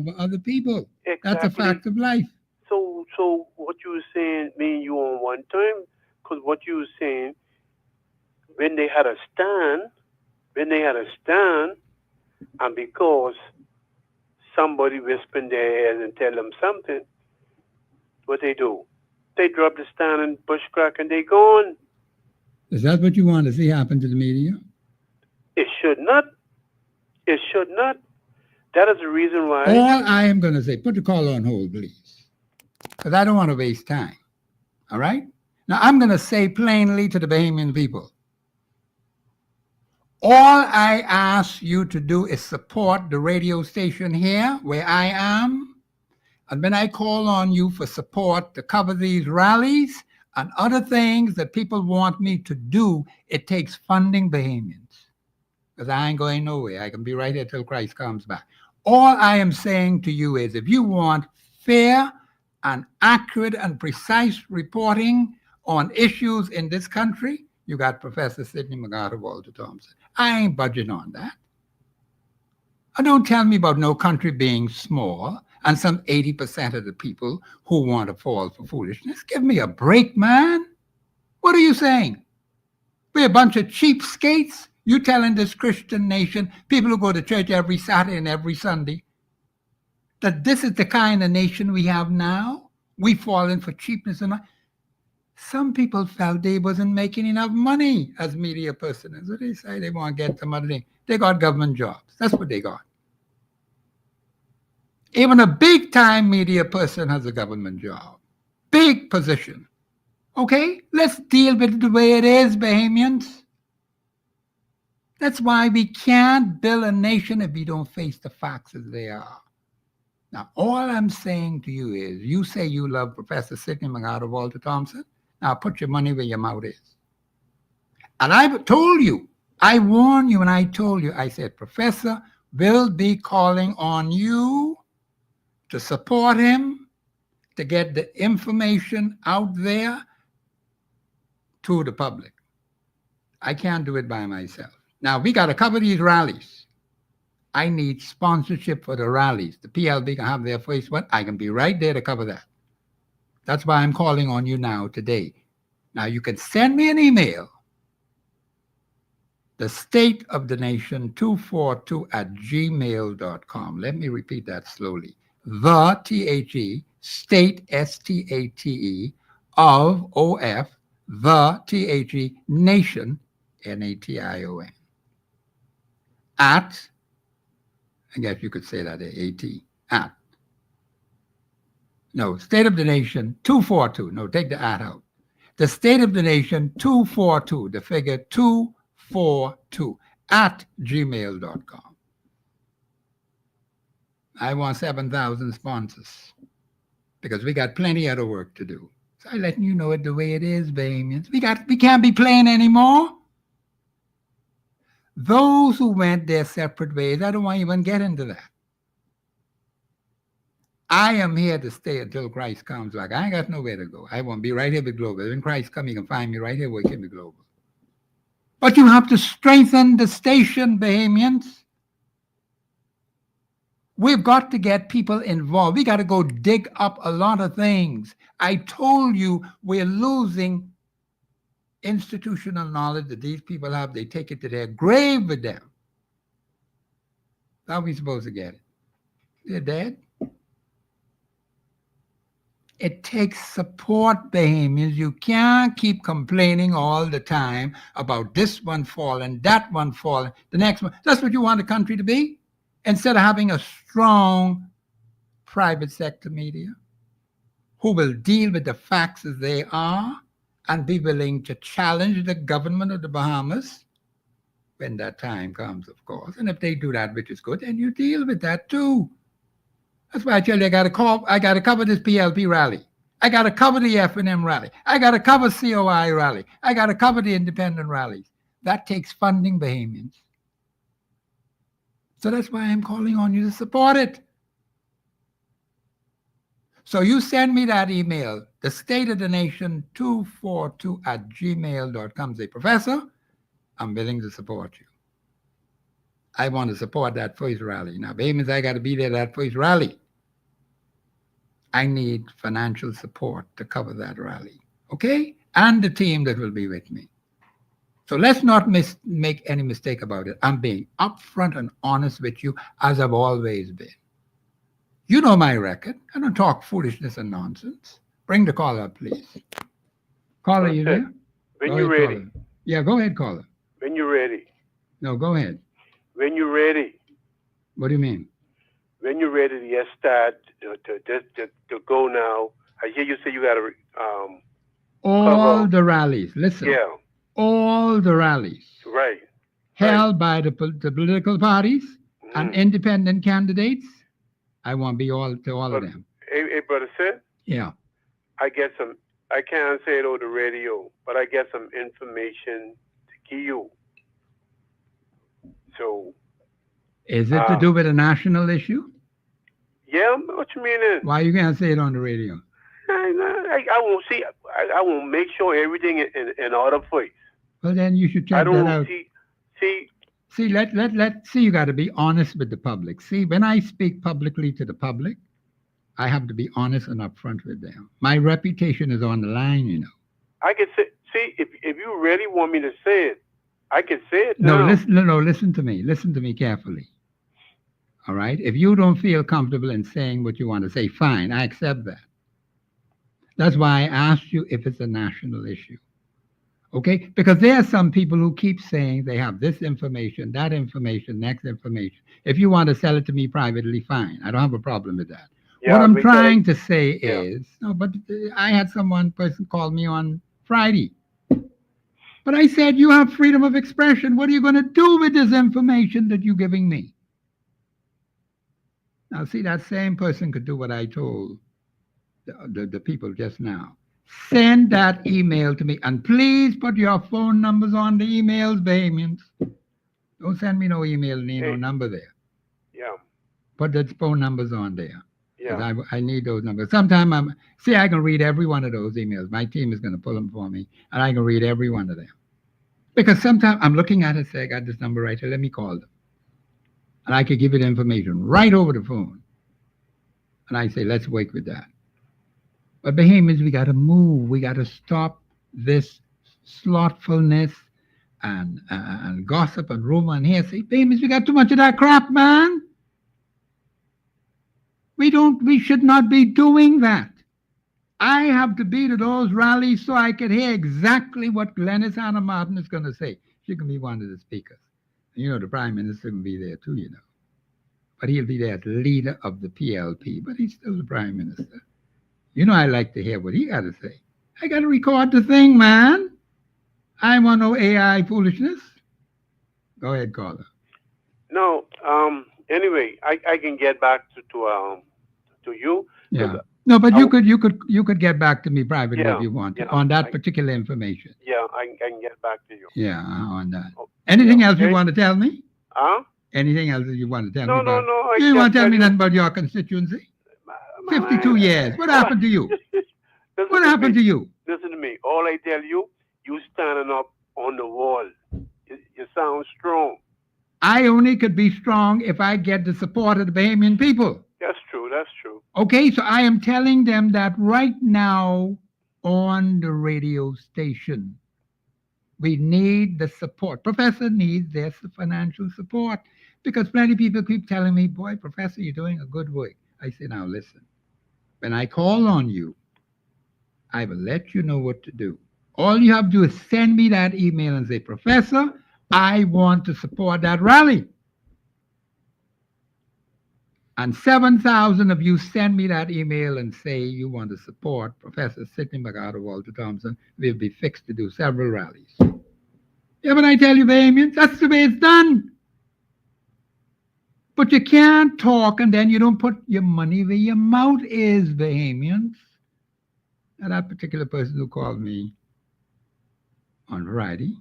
are other people. Exactly. That's a fact of life. So what you were saying, me and you on one time, because what you were saying, when they had a stand, and because somebody whispered in their ears and tell them something, what they do? They drop the stand and bushcrack and they gone. Is that what you want to see happen to the media? It should not. It should not. That is the reason why. All I am going to say, put the call on hold, please, because I don't want to waste time. All right? Now, I'm going to say plainly to the Bahamian people, all I ask you to do is support the radio station here where I am. And when I call on you for support to cover these rallies and other things that people want me to do, it takes funding Bahamians. Because I ain't going nowhere. I can be right here till Christ comes back. All I am saying to you is if you want fair and accurate and precise reporting on issues in this country, you got Professor Sidney MacArthur Walter Thompson. I ain't budging on that. And don't tell me about no country being small and some 80% of the people who want to fall for foolishness. Give me a break, man. What are you saying? We're a bunch of cheapskates? You telling this Christian nation, people who go to church every Saturday and every Sunday, that this is the kind of nation we have now? We falling for cheapness and some people felt they wasn't making enough money as media persons. So they say they want to get some other thing. They got government jobs. That's what they got. Even a big-time media person has a government job. Big position. Okay? Let's deal with it the way it is, Bahamians. That's why we can't build a nation if we don't face the facts as they are. Now, all I'm saying to you is, you say you love Professor Sidney MacArthur Walter Thompson. Now put your money where your mouth is. And I told you, I warned you and I told you, I said, Professor will be calling on you to support him, to get the information out there to the public. I can't do it by myself. Now, we got to cover these rallies. I need sponsorship for the rallies. The PLB can have their first one. I can be right there to cover that. That's why I'm calling on you now today. Now, you can send me an email, the state of the nation 242@gmail.com. Let me repeat that slowly. The T-H-E, state, S-T-A-T-E, of O-F, the T-H-E, nation, N-A-T-I-O-N. At, I guess you could say that, A-T, at. No, State of the Nation 242. No, take the at out. The State of the Nation 242, the figure 242 at gmail.com. I want 7,000 sponsors because we got plenty other work to do. So I'm letting you know it the way it is, Bahamians. We can't be playing anymore. Those who went their separate ways, I don't want to even get into that. I am here to stay until Christ comes back. I ain't got nowhere to go. I won't be right here with Global. When Christ comes, you can find me right here where Kimmy Global. But you have to strengthen the station, Bahamians. We've got to get people involved. We got to go dig up a lot of things. I told you we're losing institutional knowledge that these people have. They take it to their grave with them. How are we supposed to get it? They're dead. It takes support, Bahamians. You can't keep complaining all the time about this one falling, that one falling, the next one. That's what you want the country to be? Instead of having a strong private sector media who will deal with the facts as they are and be willing to challenge the government of the Bahamas when that time comes, of course. And if they do that, which is good, then you deal with that too. That's why I tell you, I got to cover this PLP rally. I got to cover the F&M rally. I got to cover COI rally. I got to cover the independent rallies. That takes funding, Bahamians. So that's why I'm calling on you to support it. So you send me that email, the State of the Nation 242@gmail.com. Say, Professor, I'm willing to support you. I want to support that first rally. Now, Bahamians, I got to be there at that first rally. I need financial support to cover that rally, okay? And the team that will be with me. So let's not make any mistake about it. I'm being upfront and honest with you, as I've always been. You know my record. I don't talk foolishness and nonsense. Bring the caller up, please. Caller, you there? When you're ready. Caller. Yeah, go ahead, caller. When you're ready. No, go ahead. When you're ready, What do you mean? when you're ready to get started to go now. I hear you say you got to All cover. the rallies, listen, Yeah, all the rallies right, right. held by the political parties and Mm. independent candidates, I want to be all to all of But them. hey, brother, said Yeah. I get some. I can't say it over the radio, but I get some information to give you. So, Is it to uh, do with a national issue? yeah, what you mean is, Why you can't say it on the radio? I won't see. I won't make sure everything in order for you. Well, then you should I check that don't out. see. See, see, you got to be honest with the public. See, when I speak publicly to the public, I have to be honest and upfront with them. My reputation is on the line, you know. I can say. See, if you really want me to say it, I can say it No, now. listen, no, listen to me. Listen to me carefully. All right. If you don't feel comfortable in saying what you want to say, fine, I accept that. That's why I asked you if it's a national issue. Okay? Because there are some people who keep saying they have this information, that information, next information. If you want to sell it to me privately, fine. I don't have a problem with that. What Yeah, I'm make that. trying to say Yeah. is, no, but I had person call me on Friday. But I said, you have freedom of expression. What are you going to do with this information that you're giving me? Now, see, that same person could do what I told the people just now. Send that email to me, and please put your phone numbers on the emails, Bahamians. Don't send me no email, need no Hey, number there. yeah, Put the phone numbers on there. Because yeah. I need those numbers. Sometimes I can read every one of those emails. My team is going to pull them for me, and I can read every one of them. Because sometimes I'm looking at it, say, I got this number right here, let me call them. And I could give it information right over the phone. And I say, let's work with that. But Bahamians, we got to move. We got to stop this slothfulness and gossip and rumor and hearsay. Bahamians, we got too much of that crap, man. We should not be doing that. I have to be to those rallies so I can hear exactly what Glenys Anna Martin is going to say. She can be one of the speakers. You know, the Prime Minister can be there too, you know. But he'll be there as leader of the PLP, but he's still the Prime Minister. You know, I like to hear what he got to say. I got to record the thing, man. I want no AI foolishness. Go ahead, caller. No. Anyway, I can get back to you. Yeah. No, but I you could get back to me privately Yeah, if you want to, yeah, on that particular information. Yeah, I can get back to you. Yeah, on that. Oh, Anything yeah, else you okay. want to tell me? Huh? Anything else that you want to tell No, me no, about? no. I You want just to tell tell me you. nothing about your constituency? 52 years. What happened to you? Listen What to happened me. to you? Listen to me. All I tell you, you standing up on the wall. You sound strong. I only could be strong if I get the support of the Bahamian people. That's true. That's true. Okay, so I am telling them that right now on the radio station, we need the support. Professor needs their financial support because plenty of people keep telling me, boy, Professor, you're doing a good work. I say, now listen, when I call on you, I will let you know what to do. All you have to do is send me that email and say, Professor, I want to support that rally. And 7,000 of you send me that email and say you want to support Professor Sidney McArthur, Walter Thompson. We'll be fixed to do several rallies. Yeah, but I tell you, Bahamians, that's the way it's done. But you can't talk and then you don't put your money where your mouth is, Bahamians. Now, that particular person who called me on Friday,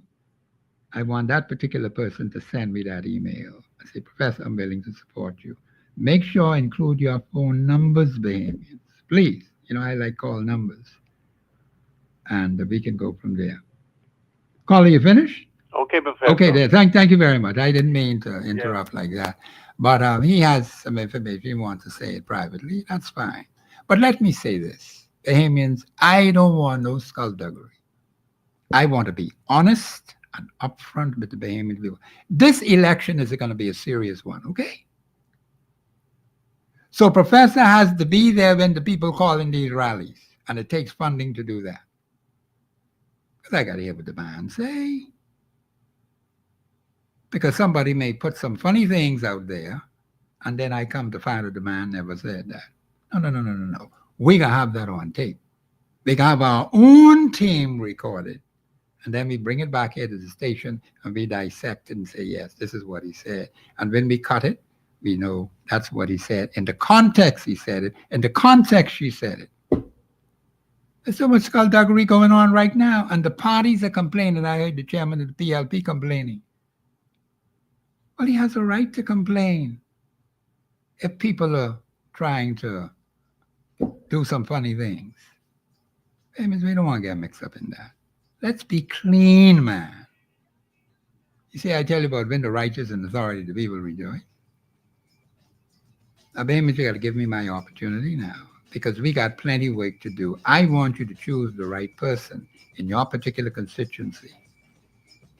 I want that particular person to send me that email. I say, Professor, I'm willing to support you. Make sure include your phone numbers, Bahamians. Please. You know, I like call numbers. And we can go from there. Caller, you finished? Okay, Professor. Okay, there. Thank you very much. I didn't mean to interrupt like that. But he has some information. He wants to say it privately. That's fine. But let me say this. Bahamians, I don't want no skullduggery. I want to be honest and upfront with the Bahamian people. This election is going to be a serious one, okay? So Professor has to be there when the people call in these rallies, and it takes funding to do that. Because I got to hear what the man say. Because somebody may put some funny things out there, and then I come to find out the man never said that. No. We got to have that on tape. We got to have our own team recorded. And then we bring it back here to the station and we dissect it and say, yes, this is what he said. And when we cut it, we know that's what he said. In the context he said it. In the context she said it. There's so much skullduggery going on right now. And the parties are complaining. I heard the chairman of the PLP complaining. Well, he has a right to complain if people are trying to do some funny things. That means we don't want to get mixed up in that. Let's be clean, man. You see, I tell you about when the righteous and authority, the people rejoice. Now, Bahamas, you got to give me my opportunity now because we got plenty of work to do. I want you to choose the right person in your particular constituency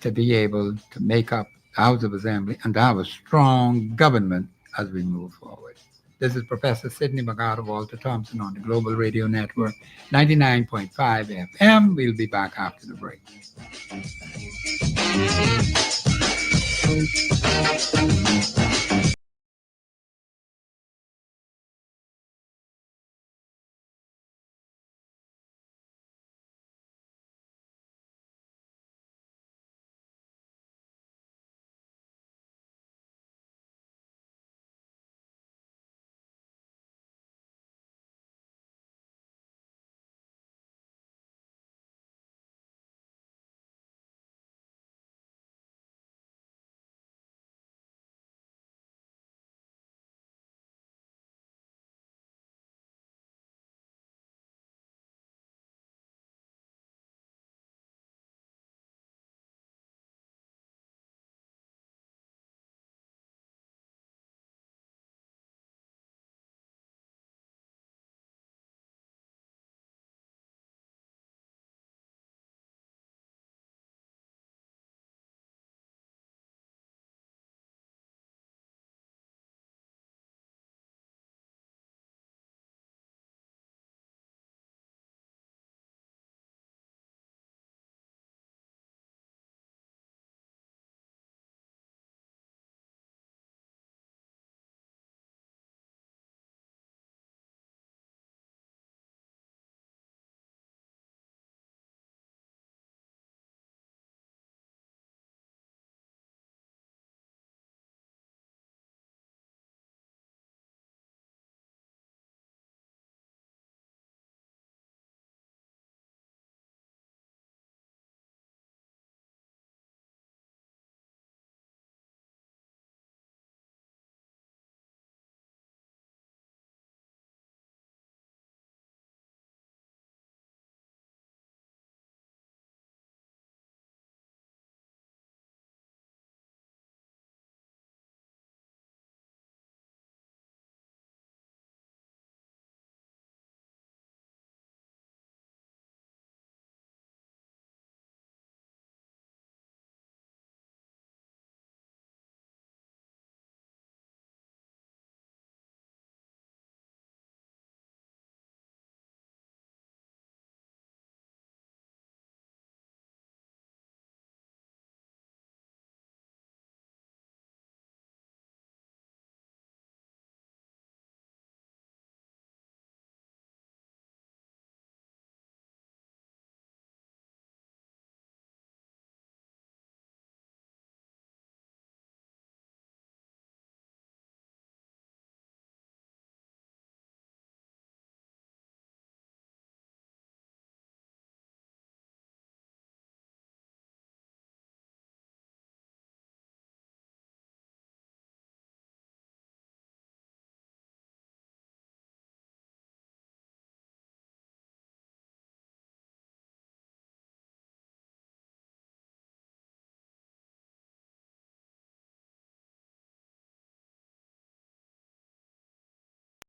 to be able to make up the House of Assembly and to have a strong government as we move forward. This is Professor Sidney McArthur, Walter Thompson on the Global Radio Network, 99.5 FM. We'll be back after the break.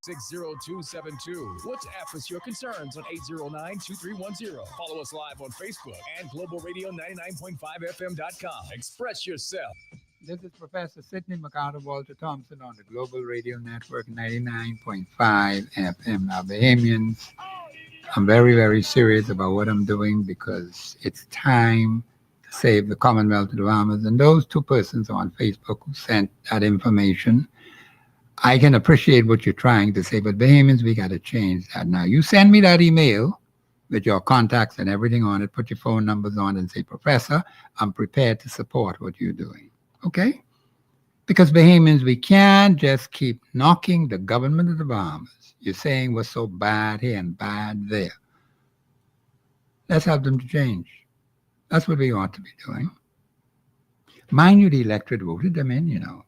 60272. WhatsApp us your concerns on 809-2310. Follow us live on Facebook and globalradio99.5fm.com. Express yourself. This is Professor Sidney McArthur, Walter Thompson on the Global Radio Network, 99.5 FM. Now, Bahamians, I'm very, very serious about what I'm doing because it's time to Save the Commonwealth of the Bahamas, and those two persons on Facebook who sent that information. I can appreciate what you're trying to say, but Bahamians, we got to change that now. You send me that email with your contacts and everything on it, put your phone numbers on and say, Professor, I'm prepared to support what you're doing. Okay? Because Bahamians, we can't just keep knocking the government of the Bahamas. You're saying we're so bad here and bad there. Let's help them to change. That's what we ought to be doing. Mind you, the electorate voted them in, you know.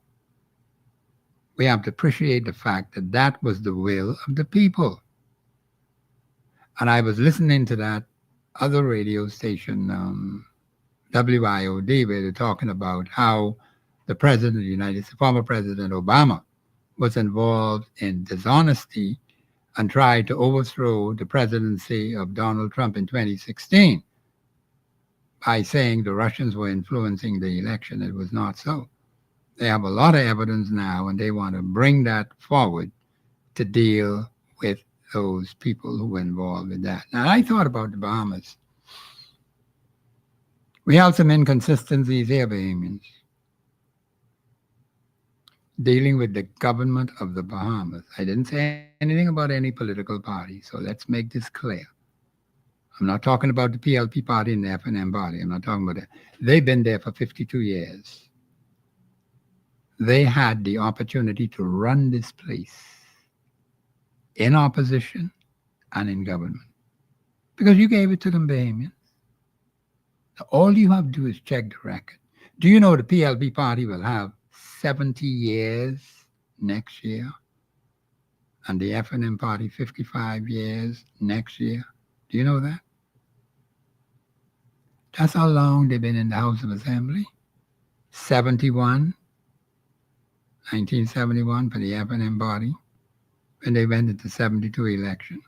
We have to appreciate the fact that that was the will of the people. And I was listening to that other radio station, WIOD, where they're talking about how the President of the United States, former President Obama, was involved in dishonesty and tried to overthrow the presidency of Donald Trump in 2016 by saying the Russians were influencing the election. It was not so. They have a lot of evidence now, and they want to bring that forward to deal with those people who were involved in that. Now, I thought about the Bahamas. We have some inconsistencies here, Bahamians, dealing with the government of the Bahamas. I didn't say anything about any political party, so let's make this clear. I'm not talking about the PLP party and the FNM party. I'm not talking about that. They've been there for 52 years. They had the opportunity to run this place in opposition and in government because you gave it to them, Bahamians. All you have to do is check the record. Do you know the PLP party will have 70 years next year and the FNM party 55 years next year? Do you know that? That's how long they've been in the House of Assembly. 1971 for the FNM party, when they went into 72 election.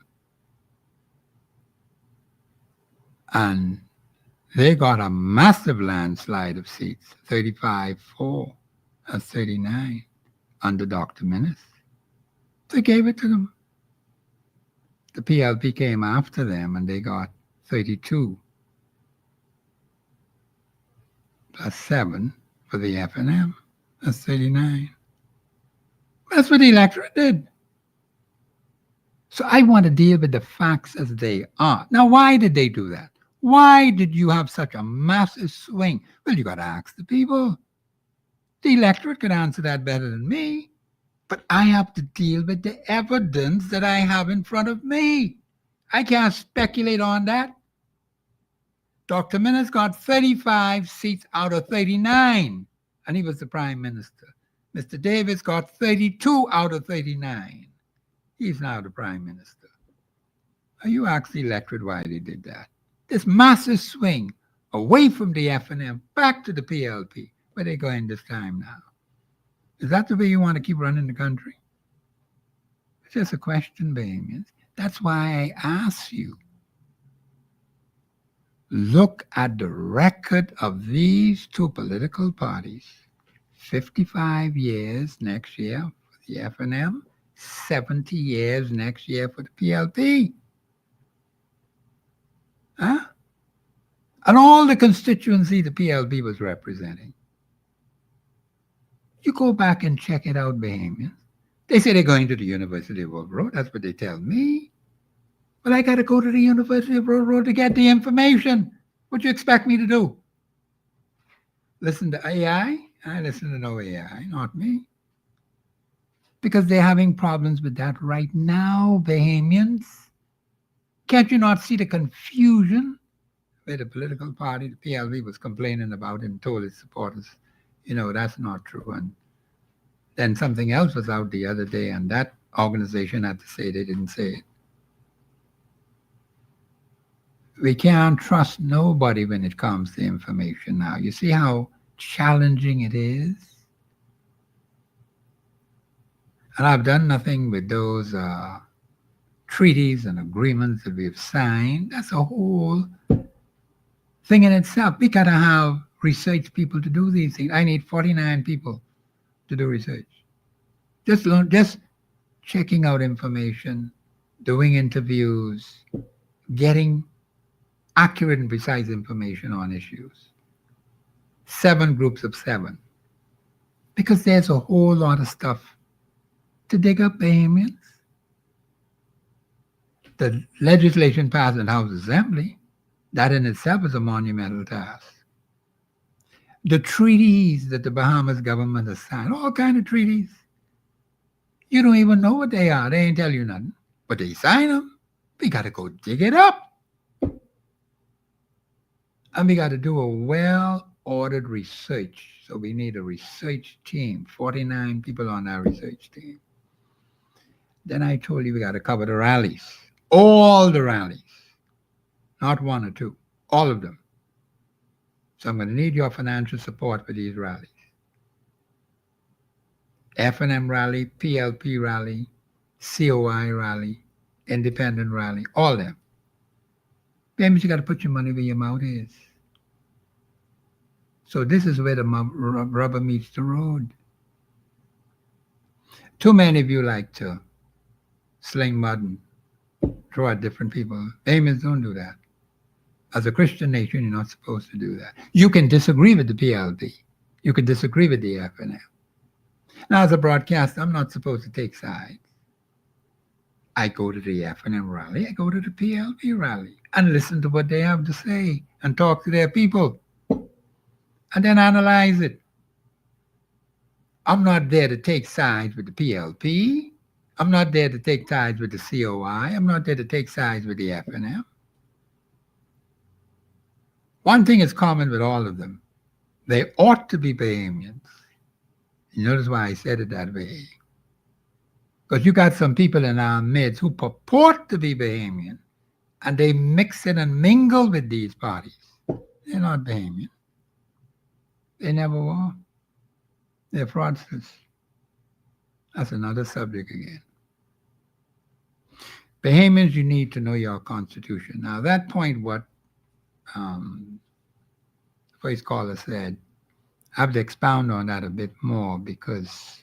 And they got a massive landslide of seats, 35-4, that's 39, under Dr. Minnis. They gave it to them. The PLP came after them and they got 32 plus 7 for the FNM. That's 39. That's what the electorate did. So I want to deal with the facts as they are. Now, why did they do that? Why did you have such a massive swing? Well, you got to ask the people. The electorate could answer that better than me. But I have to deal with the evidence that I have in front of me. I can't speculate on that. Dr. Minnis got 35 seats out of 39, and he was the prime minister. Mr. Davis got 32 out of 39. He's now the prime minister. Now you ask the electorate why they did that. This massive swing away from the FNM back to the PLP. Where they going this time now? Is that the way you want to keep running the country? It's just a question, Bahamians. That's why I ask you. Look at the record of these two political parties. 55 years next year for the FNM, 70 years next year for the PLP. Huh? And all the constituency the PLP was representing. You go back and check it out, Bahamians. They say they're going to the University of Road Road. That's what they tell me. But I got to go to the University of Road Road to get the information. What do you expect me to do? Listen to AI? I listen to no AI, not me. Because they're having problems with that right now, Bahamians. Can't you not see the confusion where the political party, the PLV, was complaining about and told its supporters, that's not true. And then something else was out the other day, and that organization had to say they didn't say it. We can't trust nobody when it comes to information now. You see how challenging it is? And I've done nothing with those treaties and agreements that we've signed. That's a whole thing in itself. We got to have research people to do these things. I need 49 people to do research. Just checking out information, doing interviews, getting accurate and precise information on issues. 7 groups of 7. Because there's a whole lot of stuff to dig up, Bahamians. The legislation passed in House Assembly, that in itself is a monumental task. The treaties that the Bahamas government has signed, all kind of treaties. You don't even know what they are. They ain't tell you nothing. But they sign them. We got to go dig it up. And we got to do a well-ordered research. So we need a research team, 49 people on our research team. Then I told you we got to cover the rallies. All the rallies. Not 1 or 2. All of them. So I'm going to need your financial support for these rallies. F&M rally, PLP rally, COI rally, independent rally, all of them. Baby, you got to put your money where your mouth is. So this is where the rubber meets the road. Too many of you like to sling mud and throw at different people. Bahamians don't do that. As a Christian nation, you're not supposed to do that. You can disagree with the PLP. You can disagree with the F&M. Now, as a broadcaster, I'm not supposed to take sides. I go to the F&M rally, I go to the PLP rally, and listen to what they have to say and talk to their people, and then analyze it. I'm not there to take sides with the PLP. I'm not there to take sides with the COI. I'm not there to take sides with the F&M. One thing is common with all of them. They ought to be Bahamians. You notice why I said it that way. Because you got some people in our midst who purport to be Bahamian, and they mix in and mingle with these parties. They're not Bahamian. They never were. They're fraudsters. That's another subject again. Bahamians, you need to know your constitution. Now, that point, what the first caller said, I have to expound on that a bit more, because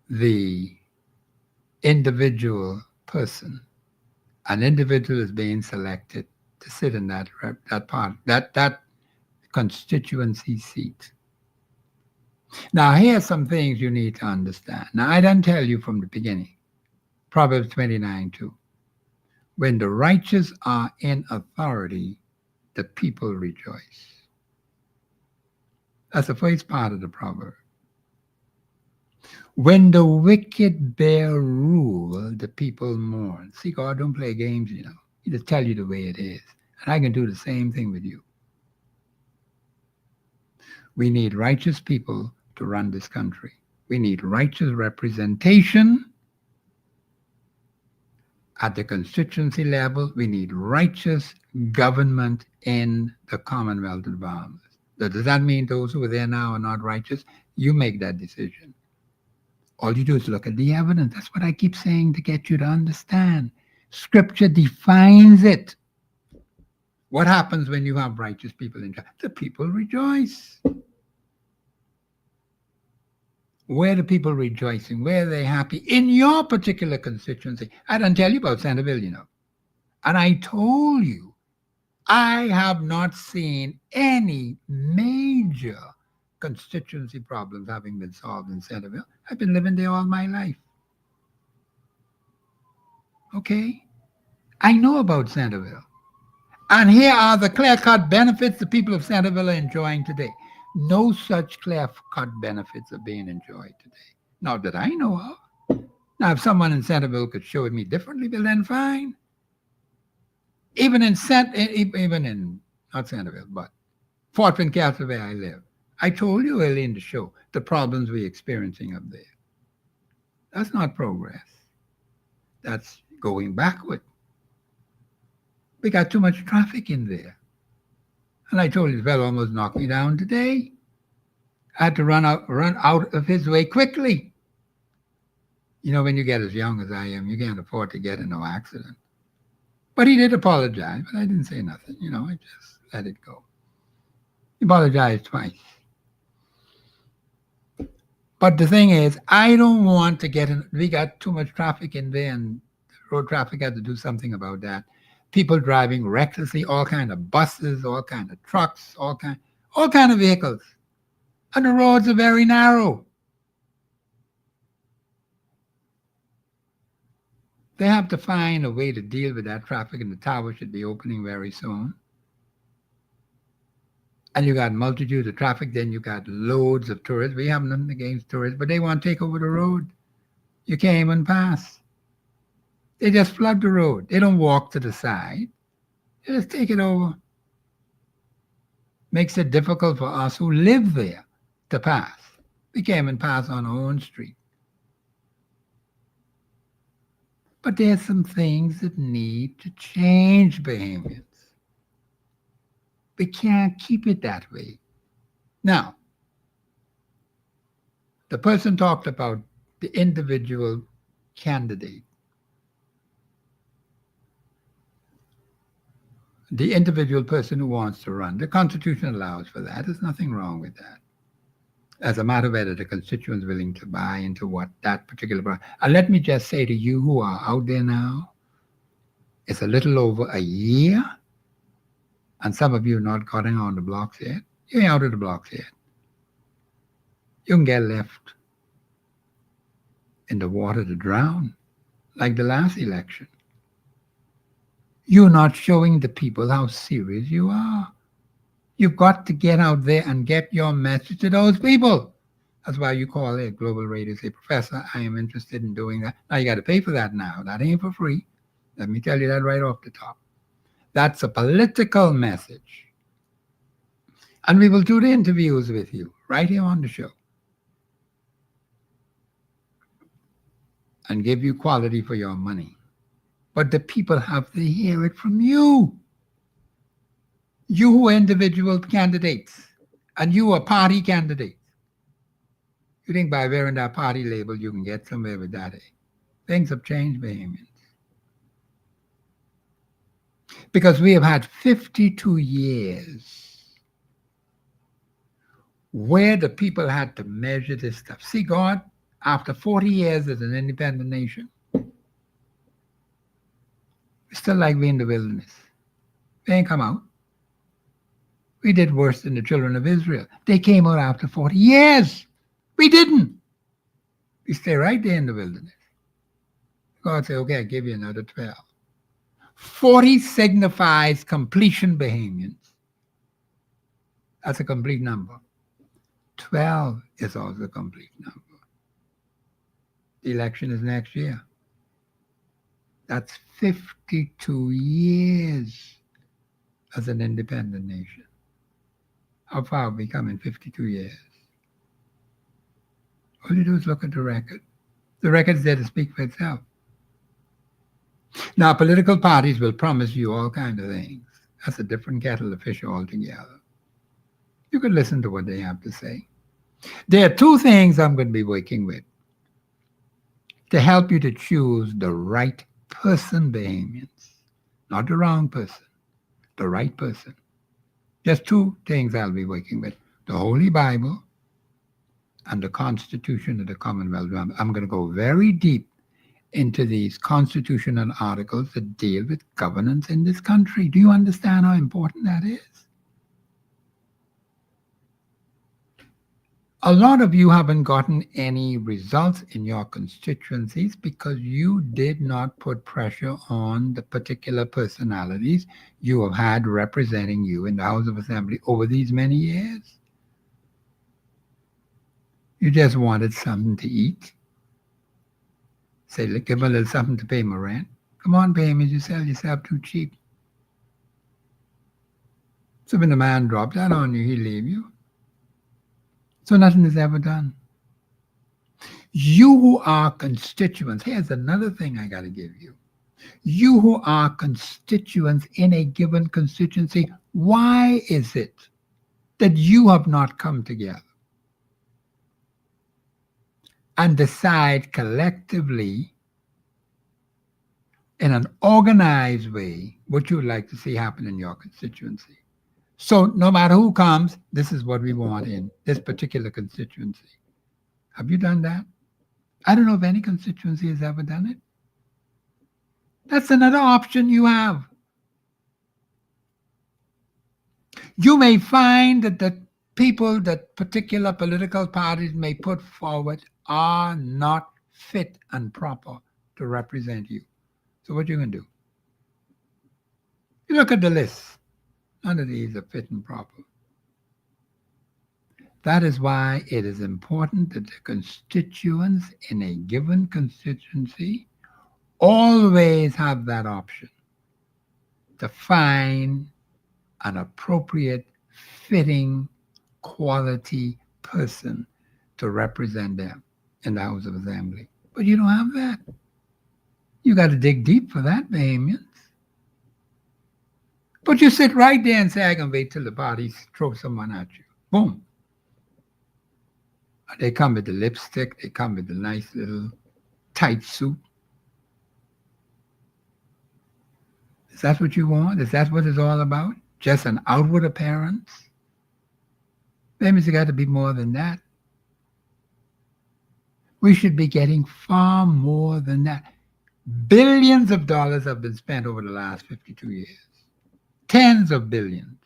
the individual person, an individual is being selected to sit in that constituency seat. Now, here are some things you need to understand. Now, I didn't tell you from the beginning. Proverbs 29:2. When the righteous are in authority, the people rejoice. That's the first part of the proverb. When the wicked bear rule, the people mourn. See, God don't play games, you know. He just tell you the way it is. And I can do the same thing with you. We need righteous people to run this country. We need righteous representation at the constituency level. We need righteous government in the Commonwealth of the Bahamas. Does that mean those who are there now are not righteous? You make that decision. All you do is look at the evidence. That's what I keep saying to get you to understand. Scripture defines it. What happens when you have righteous people in charge? The people rejoice. Where are the people rejoicing? Where are they happy? In your particular constituency. I didn't tell you about Centerville, you know. And I told you, I have not seen any major constituency problems having been solved in Centerville. I've been living there all my life. Okay? I know about Centerville. And here are the clear-cut benefits the people of Centerville are enjoying today. No such clear-cut benefits are being enjoyed today. Not that I know of. Now, if someone in Centerville could show it me differently, well, then fine. Even in not Centerville, but Fort Fincastle, where I live. I told you early in the show the problems we're experiencing up there. That's not progress. That's going backward. We got too much traffic in there. And I told you, the fellow almost knocked me down today. I had to run out of his way quickly. You know, when you get as young as I am, you can't afford to get in no accident. But he did apologize, but I didn't say nothing. You know, I just let it go. He apologized twice. But the thing is, I don't want to get in. We got too much traffic in there, and road traffic had to do something about that. People driving recklessly, all kind of buses, all kind of trucks, all kind. all kind of vehicles. And the roads are very narrow. They have to find a way to deal with that traffic, and the tower should be opening very soon. And you got multitudes of traffic, then you got loads of tourists. We have nothing against tourists, but they want to take over the road. You can't even pass. They just flood the road. They don't walk to the side. They just take it over. Makes it difficult for us who live there to pass. We can't even pass on our own street. But there's some things that need to change, Bahamians. We can't keep it that way. Now, the person talked about the individual candidate. The individual person who wants to run. The Constitution allows for that. There's nothing wrong with that. As a matter of whether the constituents are willing to buy into what that particular... And let me just say to you who are out there now, it's a little over a year, and some of you are not getting on the blocks yet. You ain't out of the blocks yet. You can get left in the water to drown, like the last election. You're not showing the people how serious you are. You've got to get out there and get your message to those people. That's why you call it Global Radio. Say, Professor, I am interested in doing that. Now you got to pay for that now. That ain't for free. Let me tell you that right off the top. That's a political message. And we will do the interviews with you right here on the show. And give you quality for your money. But the people have to hear it from you. You who are individual candidates, and you are party candidates. You think by wearing that party label you can get somewhere with that, eh? Things have changed, Bahamians. Because we have had 52 years where the people had to measure this stuff. See, God, after 40 years as an independent nation, we're still like we in the wilderness. They ain't come out. We did worse than the children of Israel. They came out after 40 years. We didn't. We stay right there in the wilderness. God said, okay, I'll give you another 12. 40 signifies completion, Bahamians. That's a complete number. 12 is also a complete number. The election is next year. That's 52 years as an independent nation. How far have we come in 52 years? All you do is look at the record. The record's there to speak for itself. Now, political parties will promise you all kinds of things. That's a different kettle of fish altogether. You could listen to what they have to say. There are two things I'm going to be working with to help you to choose the right person, Bahamians. Not the wrong person, the right person. Just two things I'll be working with. The Holy Bible and the Constitution of the Commonwealth. I'm going to go very deep into these constitutional articles that deal with governance in this country. Do you understand how important that is? A lot of you haven't gotten any results in your constituencies because you did not put pressure on the particular personalities you have had representing you in the House of Assembly over these many years. You just wanted something to eat. Say, look, give a little something to pay my rent. Come on, pay me, you sell yourself too cheap. So when the man drops that on you, he'll leave you. So nothing is ever done. You who are constituents, here's another thing I got to give you. You who are constituents in a given constituency, why is it that you have not come together and decide collectively in an organized way what you would like to see happen in your constituency? So no matter who comes, this is what we want in this particular constituency. Have you done that? I don't know if any constituency has ever done it. That's another option you have. You may find that the people that particular political parties may put forward are not fit and proper to represent you. So what you going to do? You look at the list. None of these are fit and proper. That is why it is important that the constituents in a given constituency always have that option to find an appropriate, fitting, quality person to represent them in the House of Assembly. But you don't have that. You got to dig deep for that, Bahamians. But you sit right there and say, I can wait till the party throws someone at you. Boom. They come with the lipstick. They come with the nice little tight suit. Is that what you want? Is that what it's all about? Just an outward appearance? That means it got to be more than that. We should be getting far more than that. Billions of dollars have been spent over the last 52 years. Tens of billions.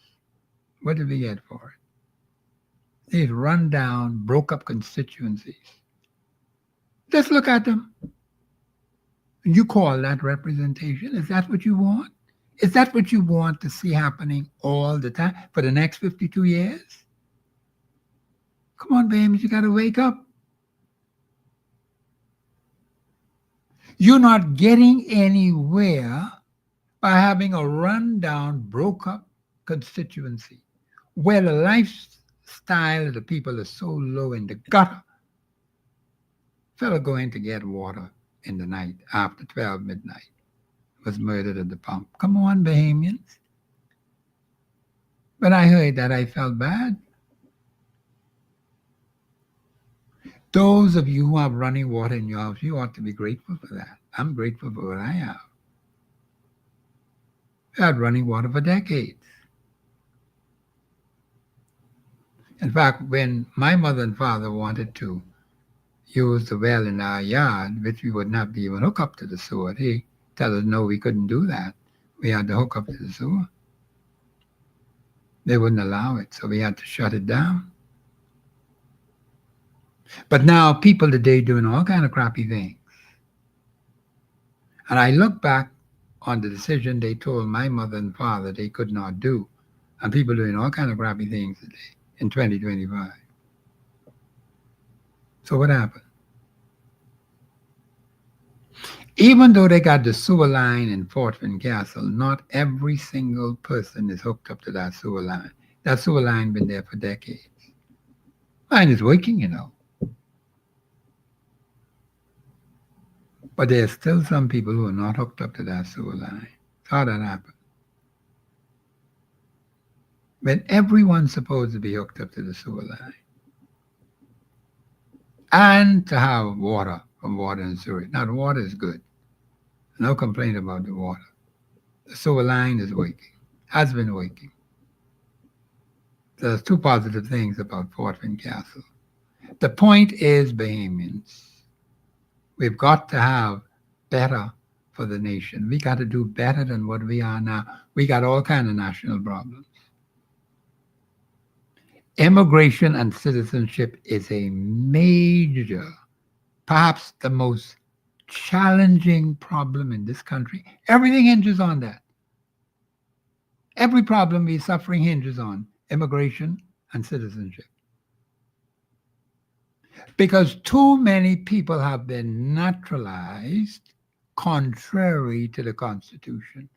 What did we get for it? These run down, broke up constituencies. Just look at them. You call that representation? Is that what you want? Is that what you want to see happening all the time for the next 52 years? Come on, baby, you got to wake up. You're not getting anywhere by having a rundown, broke up constituency where the lifestyle of the people is so low in the gutter. Fellow going to get water in the night after 12 midnight was murdered at the pump. Come on, Bahamians. When I heard that, I felt bad. Those of you who have running water in your house, you ought to be grateful for that. I'm grateful for what I have. I had running water for decades. In fact, when my mother and father wanted to use the well in our yard, which we would not be able to hook up to the sewer, they tell us, no, we couldn't do that. We had to hook up to the sewer. They wouldn't allow it, so we had to shut it down. But now people today doing all kind of crappy things. And I look back on the decision they told my mother and father they could not do, and people doing all kind of crappy things today in 2025. So what happened? Even though they got the sewer line in Fort Fincastle, not every single person is hooked up to that sewer line. That sewer line been there for decades. Mine is working, you know. But there's still some people who are not hooked up to that sewer line. How did that happen? When everyone's supposed to be hooked up to the sewer line. And to have water from water and sewer. Now, the water is good. No complaint about the water. The sewer line is working. Has been working. There's two positive things about Fort Fincastle. The point is, Bahamians, we've got to have better for the nation. We got to do better than what we are now. We got all kinds of national problems. Immigration and citizenship is a major, perhaps the most challenging problem in this country. Everything hinges on that. Every problem we're suffering hinges on immigration and citizenship. Because too many people have been naturalized contrary to the Constitution.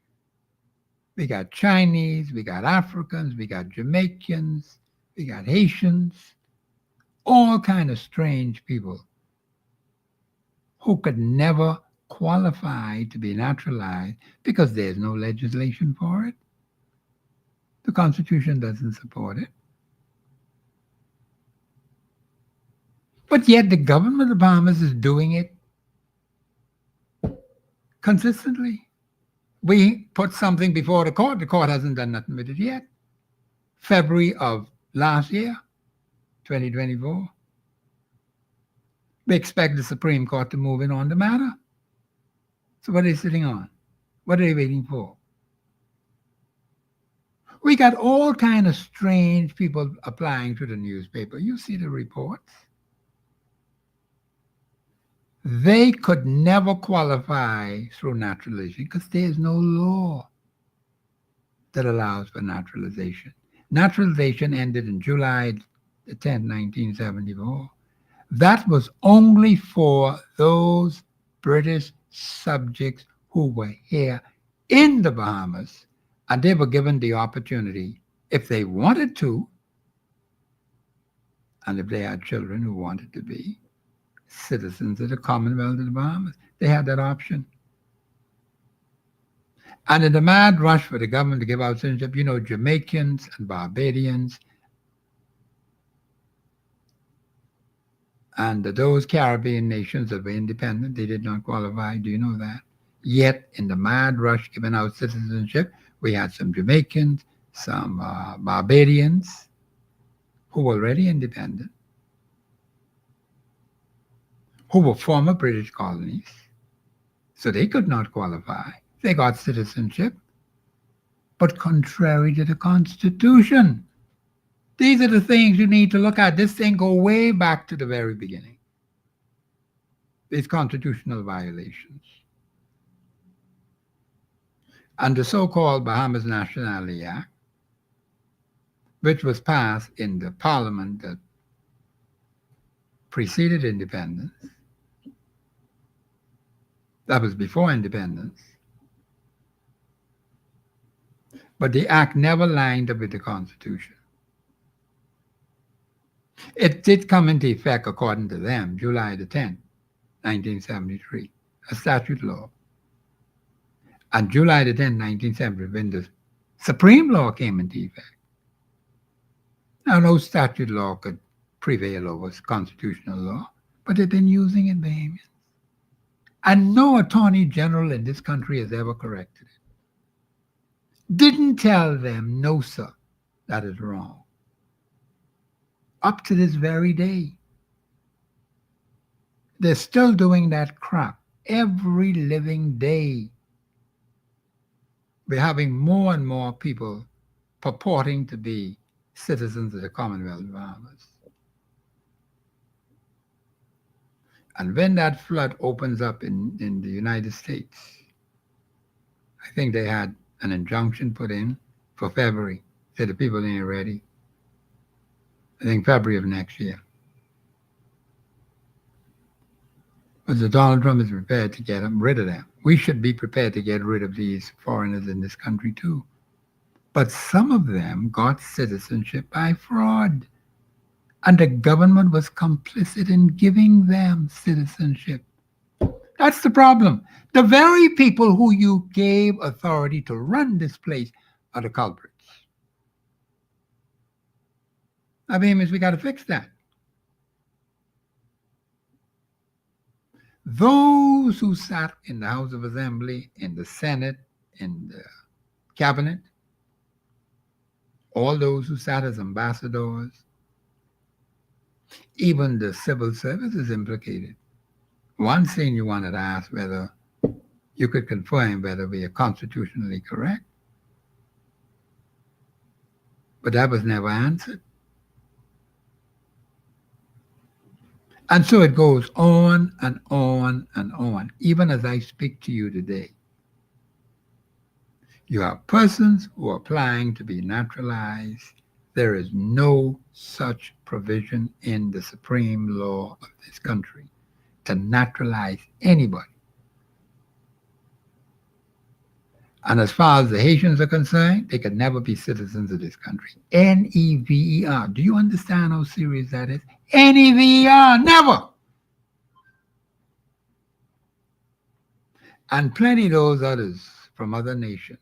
We got Chinese, we got Africans, we got Jamaicans, we got Haitians, all kind of strange people who could never qualify to be naturalized because there's no legislation for it. The Constitution doesn't support it. But yet the government of Bahamas is doing it consistently. We put something before the court. The court hasn't done nothing with it yet. February of last year, 2024. We expect the Supreme Court to move in on the matter. So what are they sitting on? What are they waiting for? We got all kind of strange people applying to the newspaper. You see the reports. They could never qualify through naturalization because there's no law that allows for naturalization. Naturalization ended in July the 10th, 1974. That was only for those British subjects who were here in the Bahamas, and they were given the opportunity, if they wanted to, and if they had children who wanted to be citizens of the Commonwealth of the Bahamas, they had that option. And in the mad rush for the government to give out citizenship, Jamaicans and Barbadians and those Caribbean nations that were independent, they did not qualify. Do you know that? Yet, in the mad rush giving out citizenship, we had some Jamaicans, some Barbadians who were already independent, who were former British colonies, so they could not qualify. They got citizenship, but contrary to the Constitution. These are the things you need to look at. This thing go way back to the very beginning. These constitutional violations. And the so-called Bahamas Nationality Act, which was passed in the parliament that preceded independence, that was before independence, but the act never lined up with the Constitution. It did come into effect, according to them, July the 10th, 1973, a statute law. And July the 10th, 1970, when the Supreme Law came into effect. Now, no statute law could prevail over constitutional law, but they've been using it, Bahamians. And no attorney general in this country has ever corrected it. Didn't tell them, no, sir, that is wrong. Up to this very day, they're still doing that crap every living day. We're having more and more people purporting to be citizens of the Commonwealth of Bahamas. And when that flood opens up in the United States, I think they had an injunction put in for February. Said the people ain't ready. I think February of next year. But Donald Trump is prepared to get rid of them. We should be prepared to get rid of these foreigners in this country too. But some of them got citizenship by fraud. And the government was complicit in giving them citizenship. That's the problem. The very people who you gave authority to run this place are the culprits. I mean, we got to fix that. Those who sat in the House of Assembly, in the Senate, in the Cabinet, all those who sat as ambassadors, even the civil service is implicated. One thing you wanted to ask whether you could confirm whether we are constitutionally correct, but that was never answered. And so it goes on and on and on, even as I speak to you today. You have persons who are applying to be naturalized. There is no such provision in the supreme law of this country to naturalize anybody. And as far as the Haitians are concerned, they could never be citizens of this country. N-E-V-E-R. Do you understand how serious that is? N-E-V-E-R, never. And plenty of those others from other nations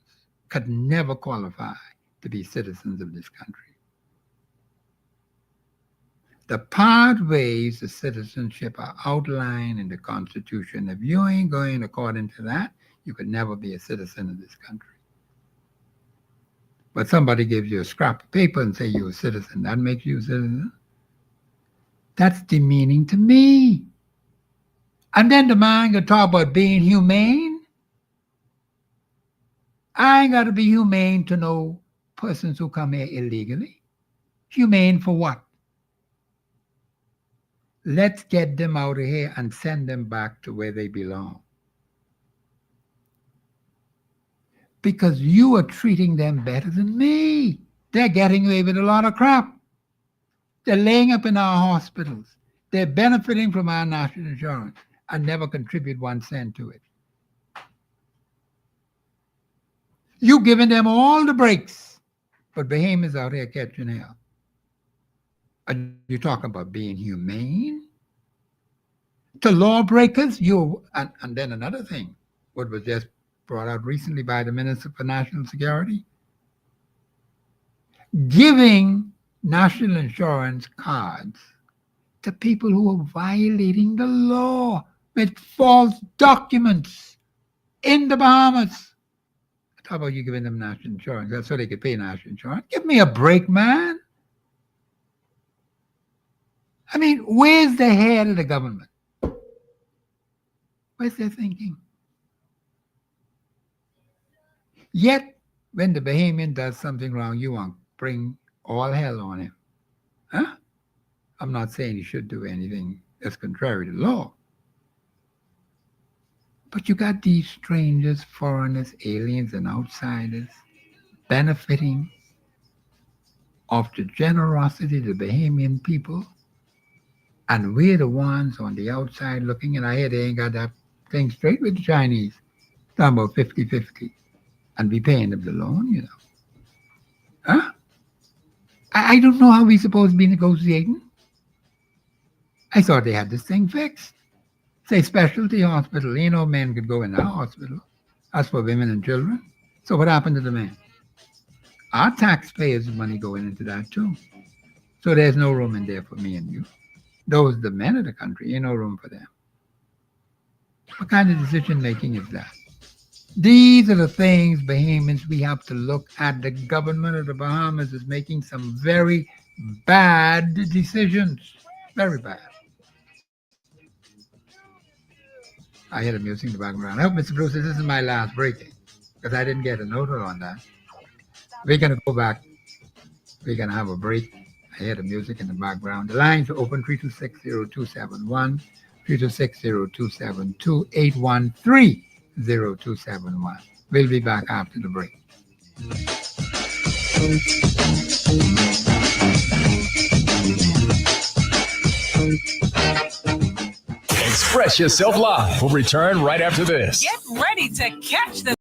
could never qualify to be citizens of this country. The pathways to citizenship are outlined in the Constitution. If you ain't going according to that, you could never be a citizen of this country. But somebody gives you a scrap of paper and say you're a citizen. That makes you a citizen. That's demeaning to me. And then the man can talk about being humane. I ain't got to be humane to no persons who come here illegally. Humane for what? Let's get them out of here and send them back to where they belong. Because you are treating them better than me. They're getting away with a lot of crap. They're laying up in our hospitals. They're benefiting from our national insurance and never contribute 1 cent to it. You giving them all the breaks, but behemoths out here catching hell. Are you talking about being humane? To lawbreakers, and then another thing, what was just brought out recently by the Minister for National Security, giving national insurance cards to people who are violating the law with false documents in the Bahamas. How about you giving them national insurance? That's so they could pay national insurance. Give me a break, man. I mean, where's the head of the government? Where's their thinking? Yet, when the Bahamian does something wrong, you want to bring all hell on him. Huh? I'm not saying he should do anything that's contrary to law. But you got these strangers, foreigners, aliens, and outsiders benefiting of the generosity of the Bahamian people. And we're the ones on the outside looking, and I hear they ain't got that thing straight with the Chinese. Talking about 50-50. And we paying them the loan, you know. Huh? I don't know how we supposed to be negotiating. I thought they had this thing fixed. Say specialty hospital. You know, men could go in the hospital. That's for women and children. So what happened to the men? Our taxpayers' money going into that too. So there's no room in there for me and you. Those the men of the country, ain't no room for them. What kind of decision making is that? These are the things, Bahamians, we have to look at. The government of the Bahamas is making some very bad decisions. Very bad. I hear the music in the background. I hope, Mr. Bruce, this is my last breaking because I didn't get a note on that. We're going to go back. We're going to have a break. I hear the music in the background. The lines are open 326-0271, 326-0272, 813-0271. We'll be back after the break. Express Yourself Live will return right after this. Get ready to catch the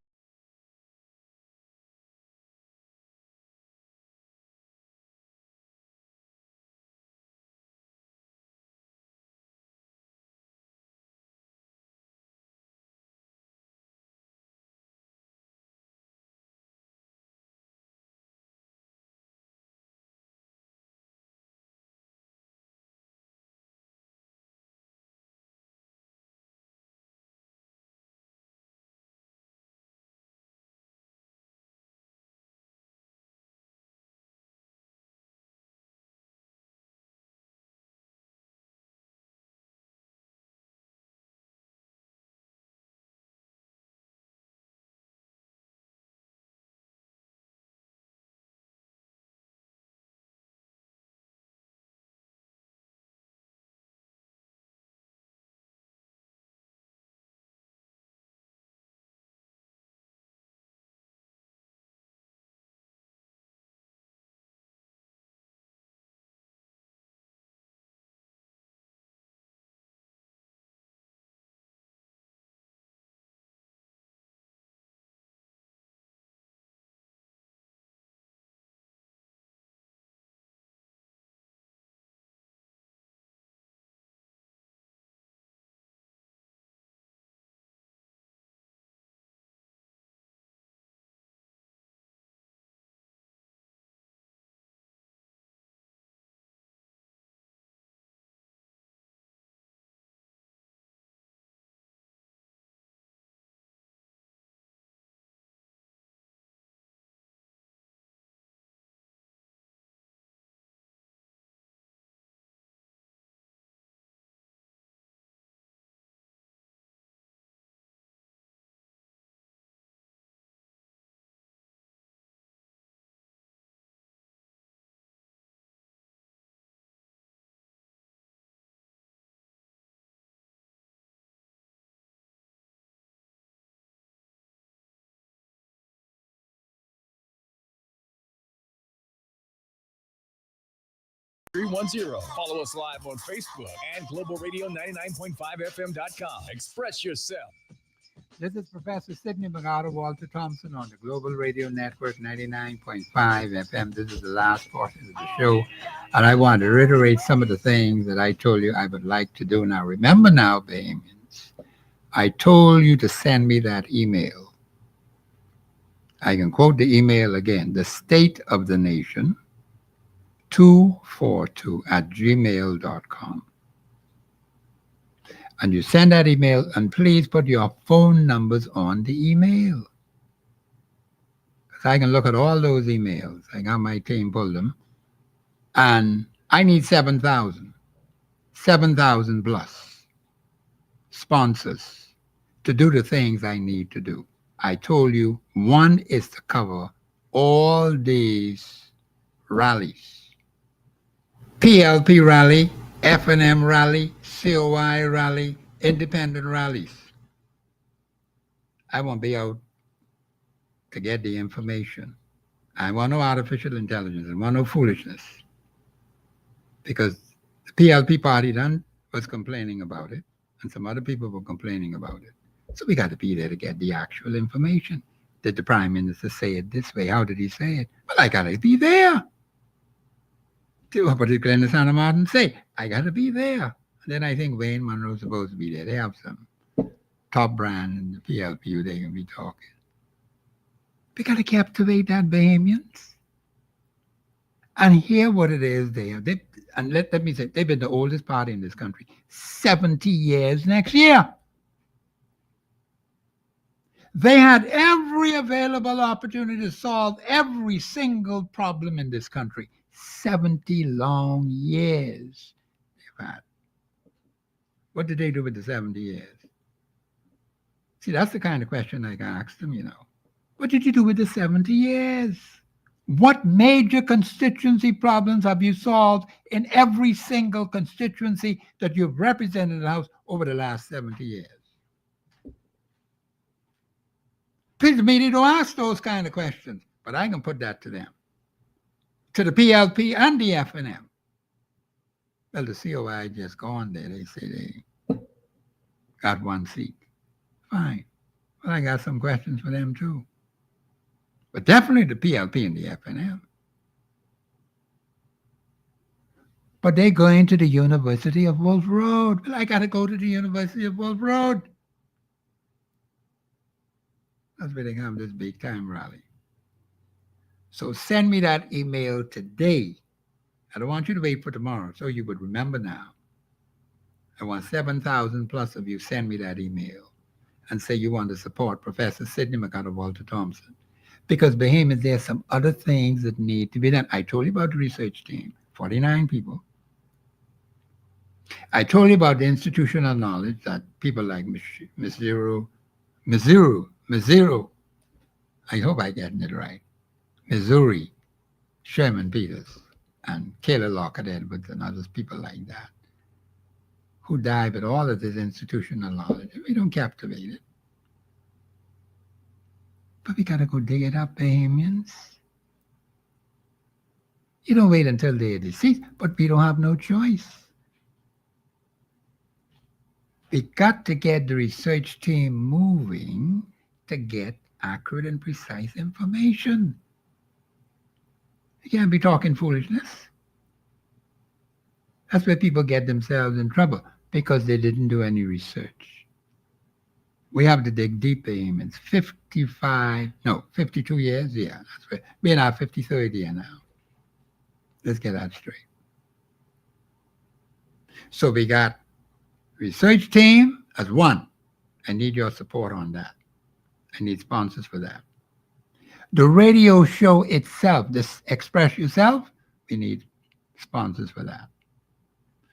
310. Follow us live on Facebook and globalradio99.5fm.com. Express yourself. This is Professor Sidney McArdle, Walter Thompson on the Global Radio Network 99.5 FM. This is the last portion of the show. And I want to reiterate some of the things that I told you I would like to do. Now, remember now, Bahamians, I told you to send me that email. I can quote the email again. The State of the Nation 242@gmail.com. And you send that email, and please put your phone numbers on the email. Because I can look at all those emails. I got my team pull them. And I need 7,000 plus sponsors to do the things I need to do. I told you one is to cover all these rallies. PLP rally, F&M rally, COI rally, independent rallies. I won't be out to get the information. I want no artificial intelligence. I want no foolishness. Because the PLP party then was complaining about it, and some other people were complaining about it. So we got to be there to get the actual information. Did the Prime Minister say it this way? How did he say it? Well, I got to be there. What did Glenn Santa Martin say? I got to be there. And then I think Wayne Monroe's supposed to be there. They have some top brand in the PLP who they can be talking. We got to captivate that Bahamians and hear what it is they have. And let me say, they've been the oldest party in this country, 70 years next year. They had every available opportunity to solve every single problem in this country. 70 long years they've had. What did they do with the 70 years? See, that's the kind of question I can ask them, you know. What did you do with the 70 years? What major constituency problems have you solved in every single constituency that you've represented in the House over the last 70 years? People media don't ask those kind of questions, but I can put that to them, to the PLP and the F&M. Well, the COI just gone there. They say they got one seat. Fine. Well, I got some questions for them too. But definitely the PLP and the F&M. But they're going to the University of Wolf Road. Well, I got to go to the University of Wolf Road. That's where they have this big time rally. So send me that email today. I don't want you to wait for tomorrow, so you would remember now. I want 7,000 plus of you send me that email and say you want to support Professor Sidney McArdle Walter Thompson. Because Bahamians, there's some other things that need to be done. I told you about the research team, 49 people. I told you about the institutional knowledge that people like Mizzuru, I hope I'm getting it right, Missouri, Sherman Peters, and Kayla Lockett Edwards and others, people like that, who dive at all of this institutional knowledge. We don't captivate it. But we got to go dig it up, Bahamians. You don't wait until they're deceased, but we don't have no choice. We got to get the research team moving to get accurate and precise information. You can't be talking foolishness. That's where people get themselves in trouble, because they didn't do any research. We have to dig deep, Bahamians. 52 years? Yeah, that's right. We're in our 53rd year now. Let's get that straight. So we got research team as one. I need your support on that. I need sponsors for that. The radio show itself, this Express Yourself, we need sponsors for that.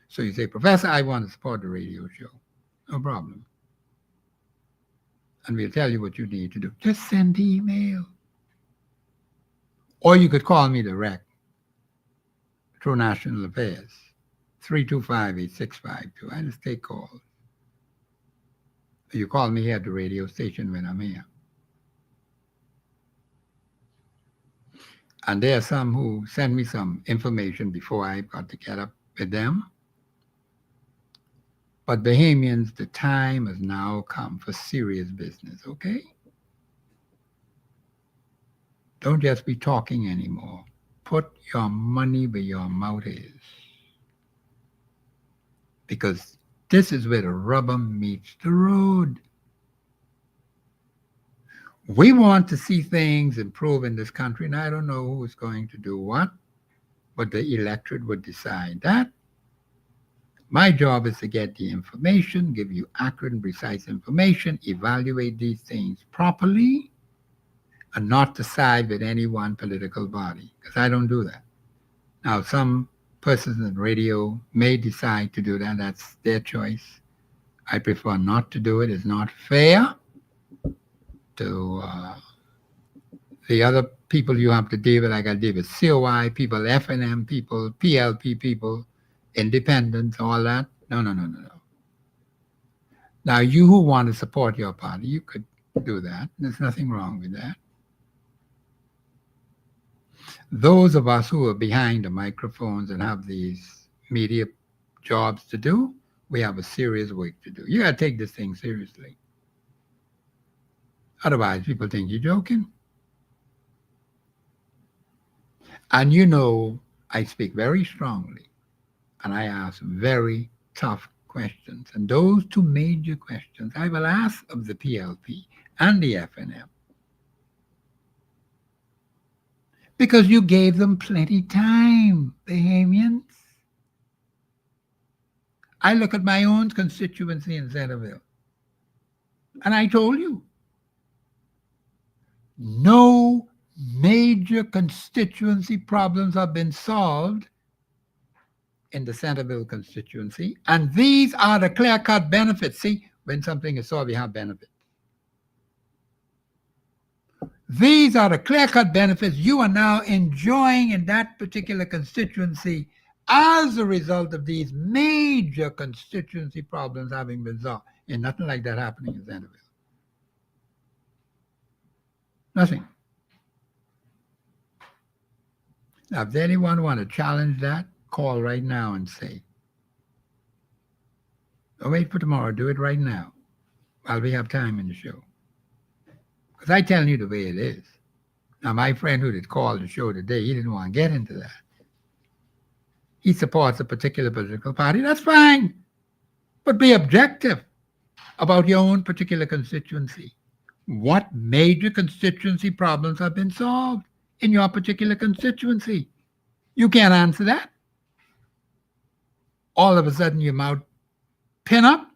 So you say, Professor, I want to support the radio show. No problem. And we'll tell you what you need to do. Just send the email. Or you could call me direct through National Affairs, 325-8652. I just take calls. You call me here at the radio station when I'm here. And there are some who sent me some information before I got to get up with them. But Bahamians, the time has now come for serious business, okay? Don't just be talking anymore. Put your money where your mouth is. Because this is where the rubber meets the road. We want to see things improve in this country, and I don't know who is going to do what, but the electorate would decide that. My job is to get the information, give you accurate and precise information, evaluate these things properly, and not to side with any one political body, because I don't do that. Now, some persons in radio may decide to do that. That's their choice. I prefer not to do it. It's not fair to the other people you have to deal with. I got to deal with COI people, FNM people, PLP people, independents, all that. No. Now, you who want to support your party, you could do that. There's nothing wrong with that. Those of us who are behind the microphones and have these media jobs to do, we have a serious work to do. You got to take this thing seriously. Otherwise, people think you're joking. And you know, I speak very strongly and I ask very tough questions. And those two major questions I will ask of the PLP and the FNM. Because you gave them plenty time, Bahamians. I look at my own constituency in Centerville, and I told you, no major constituency problems have been solved in the Centerville constituency, and these are the clear-cut benefits. See, when something is solved, you have benefits. These are the clear-cut benefits you are now enjoying in that particular constituency as a result of these major constituency problems having been solved. And nothing like that happening in Centerville. Nothing. Now, if anyone want to challenge that, call right now and say, don't wait for tomorrow, do it right now while we have time in the show. Because I'm telling you the way it is. Now, my friend who did call the show today, he didn't want to get into that. He supports a particular political party, that's fine. But be objective about your own particular constituency. What major constituency problems have been solved in your particular constituency? You can't answer that. All of a sudden, your mouth pin up.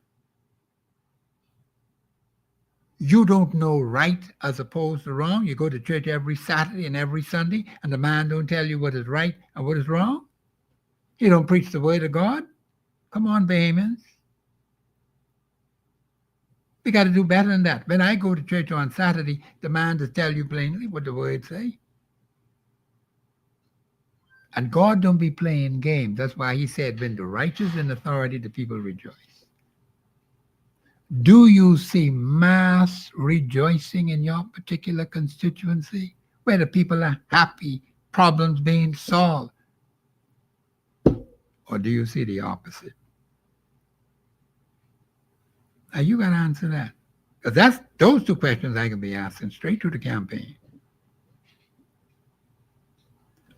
You don't know right as opposed to wrong. You go to church every Saturday and every Sunday, and the man don't tell you what is right and what is wrong. He don't preach the word of God. Come on, Bahamians. We got to do better than that. When I go to church on Saturday, the man to tell you plainly what the word say. And God don't be playing games. That's why he said, when the righteous in authority, the people rejoice. Do you see mass rejoicing in your particular constituency where the people are happy, problems being solved? Or do you see the opposite? Now you got to answer that. Because that's those two questions I can be asking straight to the campaign.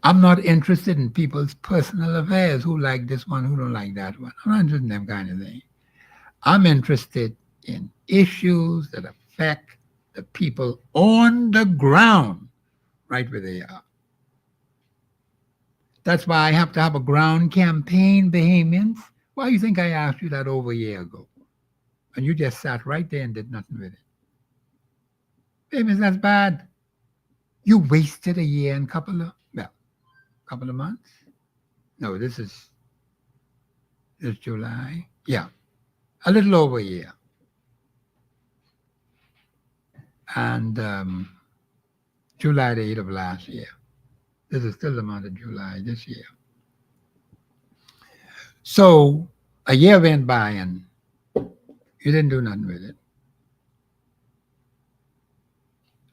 I'm not interested in people's personal affairs, who like this one, who don't like that one. I'm not interested in them kind of thing. I'm interested in issues that affect the people on the ground, right where they are. That's why I have to have a ground campaign, Bahamians. Why do you think I asked you that over a year ago? And you just sat right there and did nothing with it. Bahamians, that's bad. You wasted a year and couple of months. No, this is July. Yeah, a little over a year. And July the 8th of last year. This is still the month of July this year. So a year went by and you didn't do nothing with it.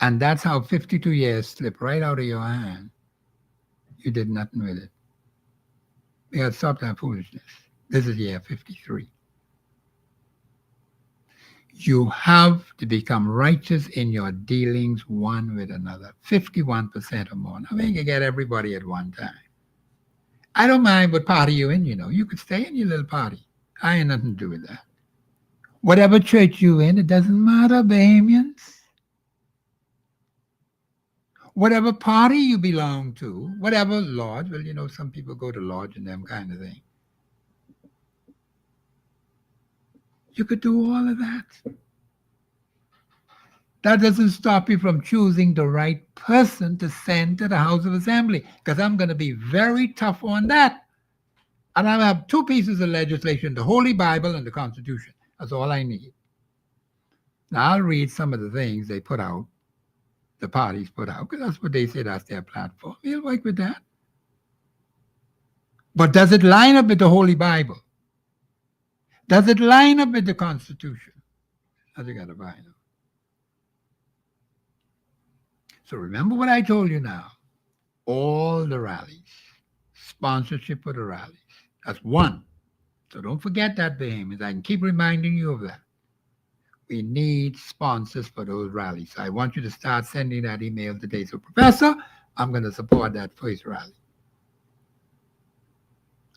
And that's how 52 years slipped right out of your hand. You did nothing with it. We got to stop that foolishness. This is year 53. You have to become righteous in your dealings one with another. 51% or more. Now, we can get everybody at one time. I don't mind what party you're in, You could stay in your little party. I ain't nothing to do with that. Whatever church you in, it doesn't matter, Bahamians. Whatever party you belong to, whatever lodge, well, some people go to lodge and them kind of thing. You could do all of that. That doesn't stop you from choosing the right person to send to the House of Assembly, because I'm going to be very tough on that. And I have 2 pieces of legislation, the Holy Bible and the Constitution. That's all I need. Now, I'll read some of the things they put out, the parties put out, because that's what they say, that's their platform. We'll work with that. But does it line up with the Holy Bible? Does it line up with the Constitution? That's you got to find out. So remember what I told you now. All the rallies, sponsorship for the rallies. That's 1. So don't forget that, Bahamians. I can keep reminding you of that. We need sponsors for those rallies. So I want you to start sending that email today. So, Professor, I'm going to support that first rally.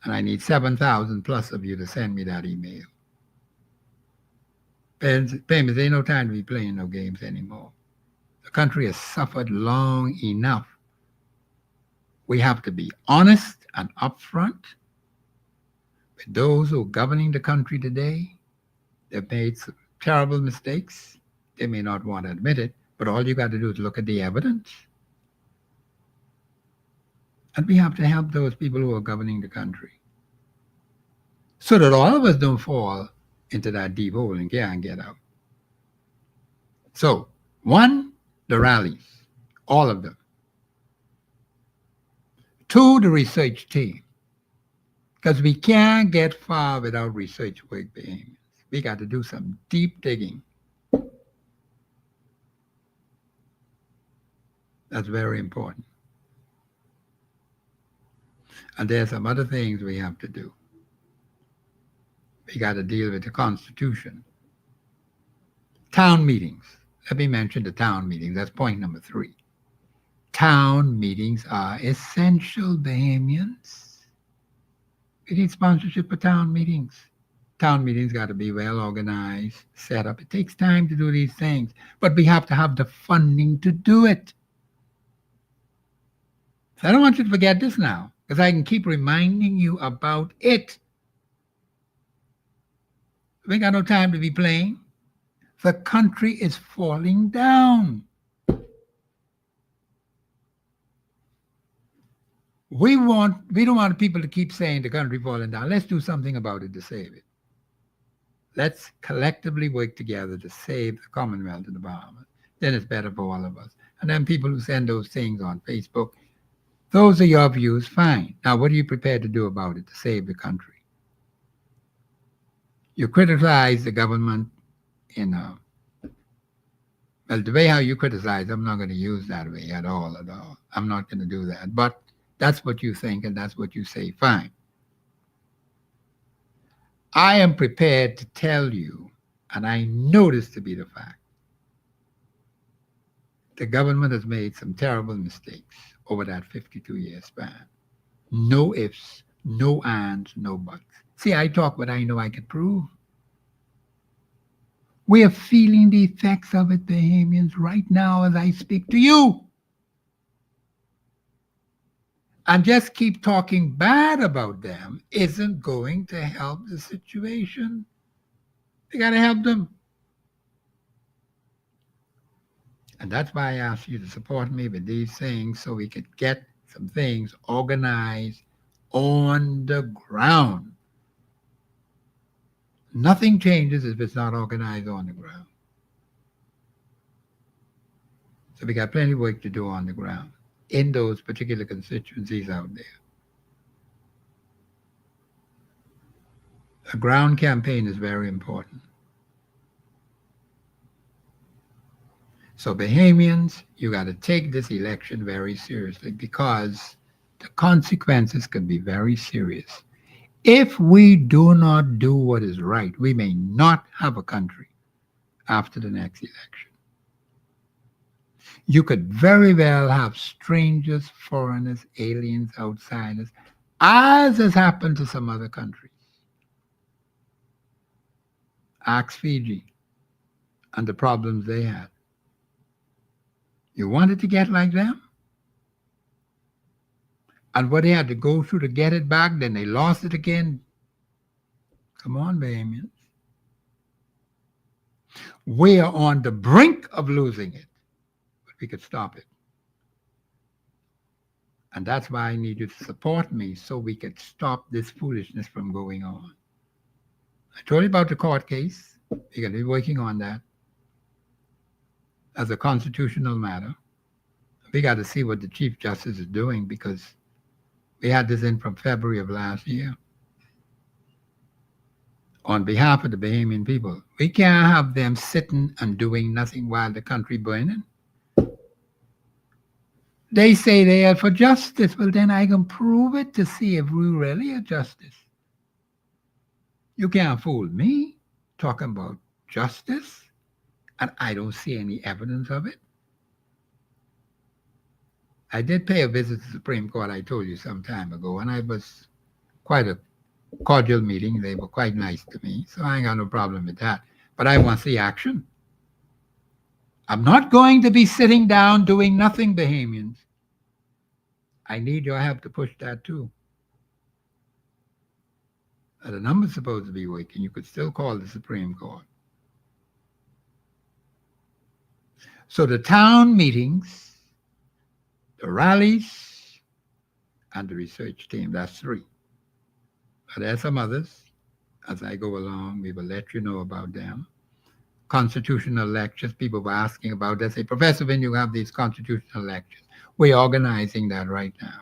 And I need 7,000 plus of you to send me that email. Bahamians, ain't no time to be playing no games anymore. The country has suffered long enough. We have to be honest and upfront with those who are governing the country today. They've made some terrible mistakes. They may not want to admit it, but all you got to do is look at the evidence. And we have to help those people who are governing the country so that all of us don't fall into that deep hole and can't get out. So, 1, the rallies, all of them. 2, the research team, because we can't get far without research work, Bahamians. We got to do some deep digging. That's very important. And there's some other things we have to do. We got to deal with the Constitution. Town meetings. Let me mention the town meetings. That's point number 3. Town meetings are essential, Bahamians. We need sponsorship for town meetings. Town meetings got to be well organized, set up. It takes time to do these things, but we have to have the funding to do it. So I don't want you to forget this now, because I can keep reminding you about it. We ain't got no time to be playing. The country is falling down. We don't want people to keep saying the country falling down. Let's do something about it to save it. Let's collectively work together to save the Commonwealth of the Bahamas. Then it's better for all of us. And then people who send those things on Facebook, those are your views, fine. Now, what are you prepared to do about it to save the country? You criticize the government well, the way how you criticize, I'm not going to use that way at all. I'm not going to do that. But that's what you think and that's what you say, fine. I am prepared to tell you, and I know this to be the fact, the government has made some terrible mistakes over that 52-year span. No ifs, no ands, no buts. See, I talk what I know I can prove. We are feeling the effects of it, Bahamians, right now as I speak to you. And just keep talking bad about them isn't going to help the situation. You got to help them. And that's why I asked you to support me with these things so we could get some things organized on the ground. Nothing changes if it's not organized on the ground. So we got plenty of work to do on the ground in those particular constituencies out there. A ground campaign is very important. So Bahamians, you got to take this election very seriously because the consequences can be very serious. If we do not do what is right, we may not have a country after the next election. You could very well have strangers, foreigners, aliens, outsiders, as has happened to some other countries. Ask Fiji and the problems they had. You wanted to get like them? And what they had to go through to get it back, then they lost it again. Come on, Bahamians. We are on the brink of losing it, but we could stop it. And that's why I need you to support me so we could stop this foolishness from going on. I told you about the court case. We're going to be working on that as a constitutional matter. We got to see what the Chief Justice is doing because we had this in from February of last year. On behalf of the Bahamian people, we can't have them sitting and doing nothing while the country burning. They say they are for justice. Well, then I can prove it to see if we really are justice. You can't fool me talking about justice, and I don't see any evidence of it. I did pay a visit to the Supreme Court, I told you some time ago, and I was quite a cordial meeting. They were quite nice to me, so I ain't got no problem with that. But I want to see action. I'm not going to be sitting down doing nothing, Bahamians. I need your help to push that too. The number's supposed to be working. You could still call the Supreme Court. So the town meetings, the rallies, and the research team, that's 3. But there's some others. As I go along, we will let you know about them. Constitutional lectures, people were asking about. They say, Professor, when you have these constitutional lectures, we're organizing that right now.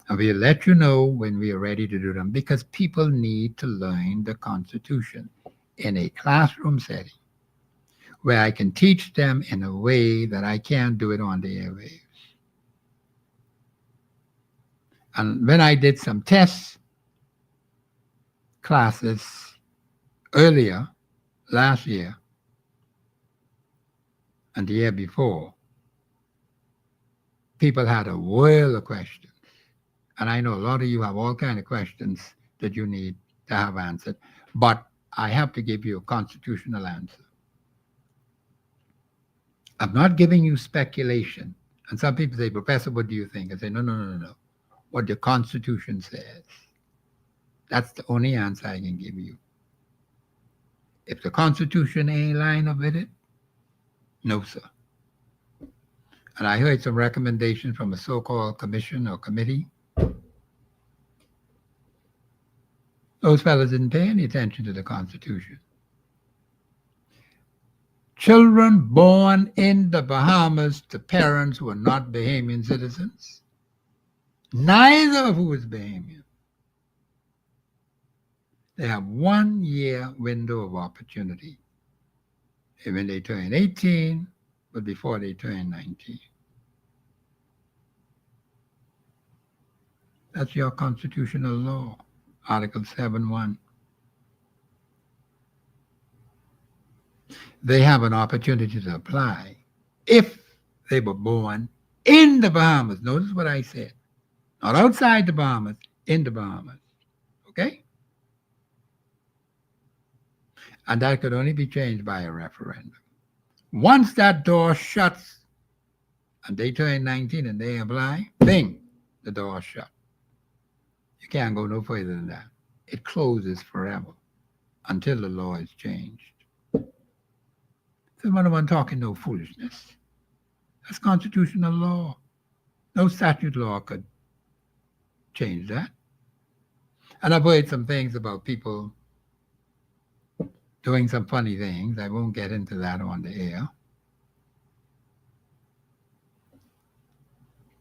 And we'll let you know when we are ready to do them because people need to learn the Constitution in a classroom setting where I can teach them in a way that I can't do it on the airwaves. And when I did some test classes earlier, last year, and the year before, people had a whirl of questions. And I know a lot of you have all kinds of questions that you need to have answered, but I have to give you a constitutional answer. I'm not giving you speculation. And some people say, Professor, what do you think? I say, no. What the Constitution says. That's the only answer I can give you. If the Constitution ain't line up with it, no, sir. And I heard some recommendations from a so-called commission or committee. Those fellas didn't pay any attention to the Constitution. Children born in the Bahamas to parents who are not Bahamian citizens, neither of who is Bahamian. They have 1 year window of opportunity. And when they turn 18, but before they turn 19. That's your constitutional law, Article 7.1. They have an opportunity to apply if they were born in the Bahamas. Notice what I said. Not outside the Bahamas, in the Bahamas. Okay? And that could only be changed by a referendum. Once that door shuts and they turn 19 and they apply, bing, the door shut. You can't go no further than that. It closes forever until the law is changed. So I'm talking no foolishness. That's constitutional law. No statute law could change that. And I've heard some things about people doing some funny things. I won't get into that on the air.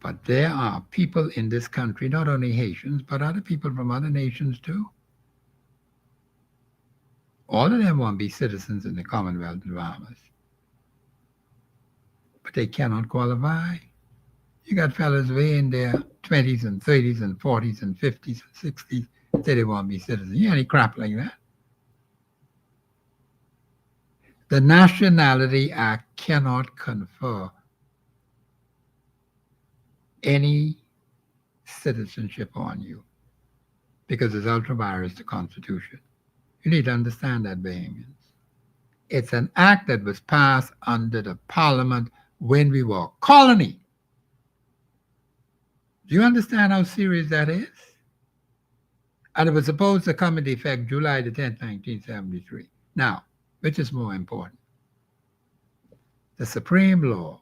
But there are people in this country, not only Haitians, but other people from other nations too. All of them want to be citizens in the Commonwealth of the Bahamas. But they cannot qualify. You got fellas way in their 20s and 30s and 40s and 50s and 60s say they want to be citizens. You any crap like that? The Nationality Act cannot confer any citizenship on you because it's ultra vires the Constitution. You need to understand that, Bahamians. It's an act that was passed under the Parliament when we were a colony. Do you understand how serious that is? And it was supposed to come into effect July the 10th, 1973. Now, which is more important? The supreme law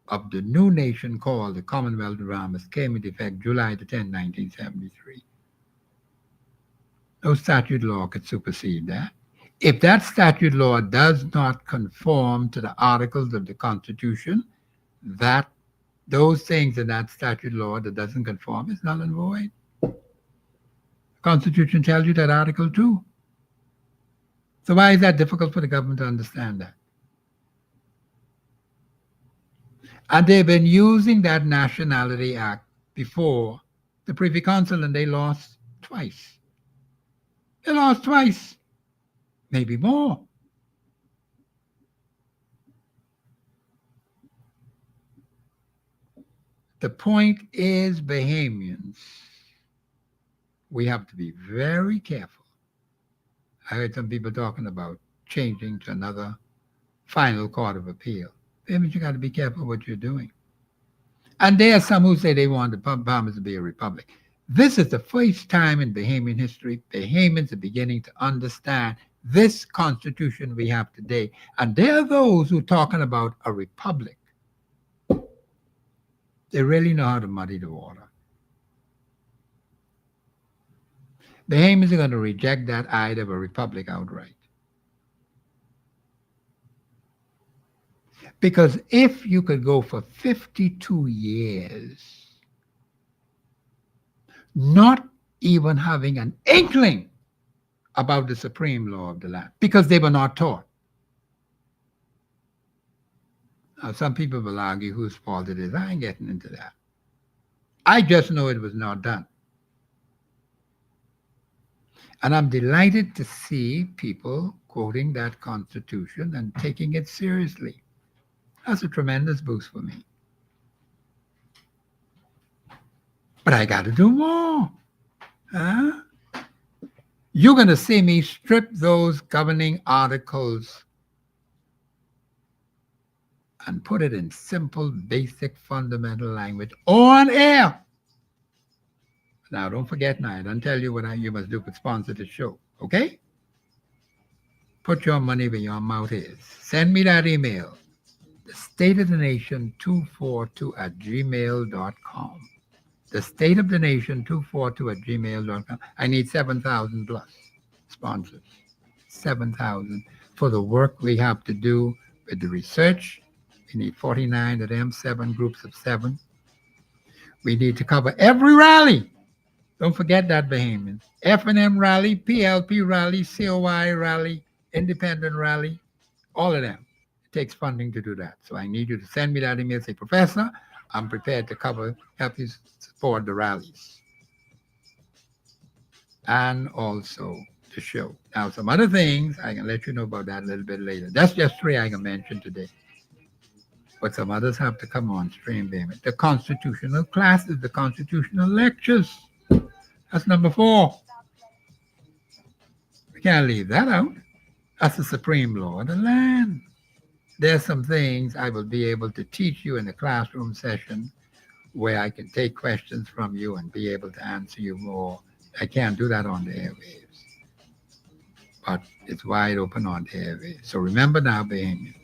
of the new nation called the Commonwealth of Bahamas came into effect July the 10th, 1973. No statute law could supersede that. If that statute law does not conform to the articles of the Constitution, that those things in that statute law that doesn't conform is null and void. The Constitution tells you that Article 2. So why is that difficult for the government to understand that? And they've been using that Nationality Act before the Privy Council, and they lost twice. They lost twice, maybe more. The point is, Bahamians, we have to be very careful. I heard some people talking about changing to another final court of appeal. Bahamians, you got to be careful what you're doing. And there are some who say they want the Bahamas to be a republic. This is the first time in Bahamian history Bahamians are beginning to understand this constitution we have today. And there are those who are talking about a republic. They really know how to muddy the water. Bahamians are going to reject that idea of a republic outright. Because if you could go for 52 years not even having an inkling about the supreme law of the land, because they were not taught. Now, some people will argue whose fault it is. I ain't getting into that. I just know it was not done. And I'm delighted to see people quoting that Constitution and taking it seriously. That's a tremendous boost for me. But I got to do more. Huh? You're going to see me strip those governing articles and put it in simple, basic, fundamental language on air. Now, don't forget now, I don't tell you what you must do to sponsor the show, okay? Put your money where your mouth is. Send me that email, thestateofthenation242@gmail.com. thestateofthenation242@gmail.com. I need 7,000 plus sponsors. 7,000 for the work we have to do with the research. We need 49 of them, 7 groups of 7. We need to cover every rally. Don't forget that, Bahamians. F&M rally, PLP rally, COI rally, independent rally, all of them. It takes funding to do that. So I need you to send me that email. Say, Professor, I'm prepared to help you support the rallies. And also the show. Now, some other things, I can let you know about that a little bit later. That's just 3 I can mention today. But some others have to come on stream, baby. The constitutional classes, the constitutional lectures. That's number 4. We can't leave that out. That's the supreme law of the land. There's some things I will be able to teach you in the classroom session where I can take questions from you and be able to answer you more. I can't do that on the airwaves, but it's wide open on the airwaves. So remember now, Bahamians,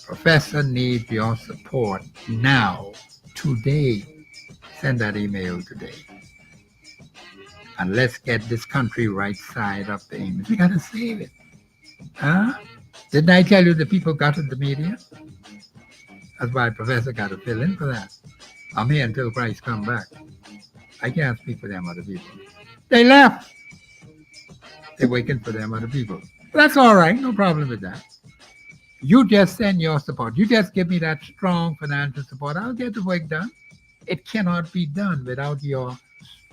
Professor needs your support now, today. Send that email today. And let's get this country right side up, Bahamians. We got to save it. Huh? Didn't I tell you the people gutted the media? That's why Professor got to fill in for that. I'm here until Christ come back. I can't speak for them other people. They left. They're waiting for them other people. But that's all right. No problem with that. You just send your support. You just give me that strong financial support. I'll get the work done. It cannot be done without your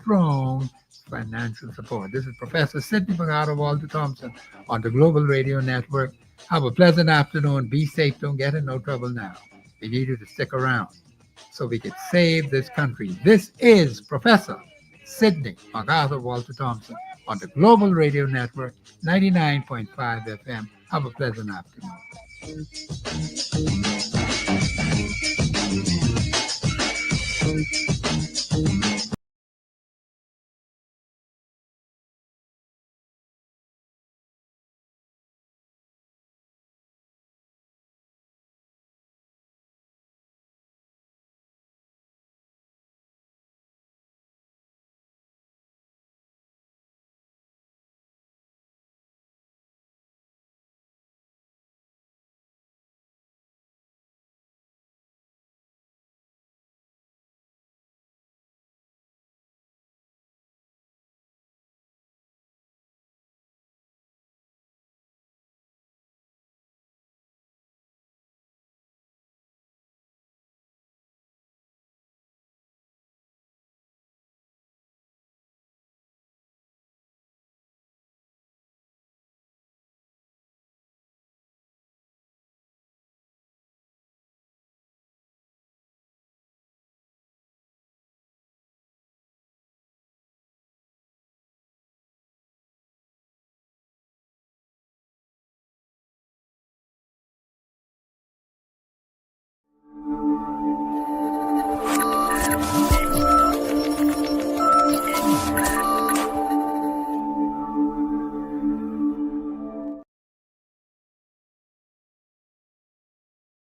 strong financial support. This is Professor Sidney McArthur Walter Thompson on the Global Radio Network. Have a pleasant afternoon. Be safe. Don't get in no trouble now. We need you to stick around so we can save this country. This is Professor Sidney McArthur Walter Thompson on the Global Radio Network, 99.5 FM. Have a pleasant afternoon.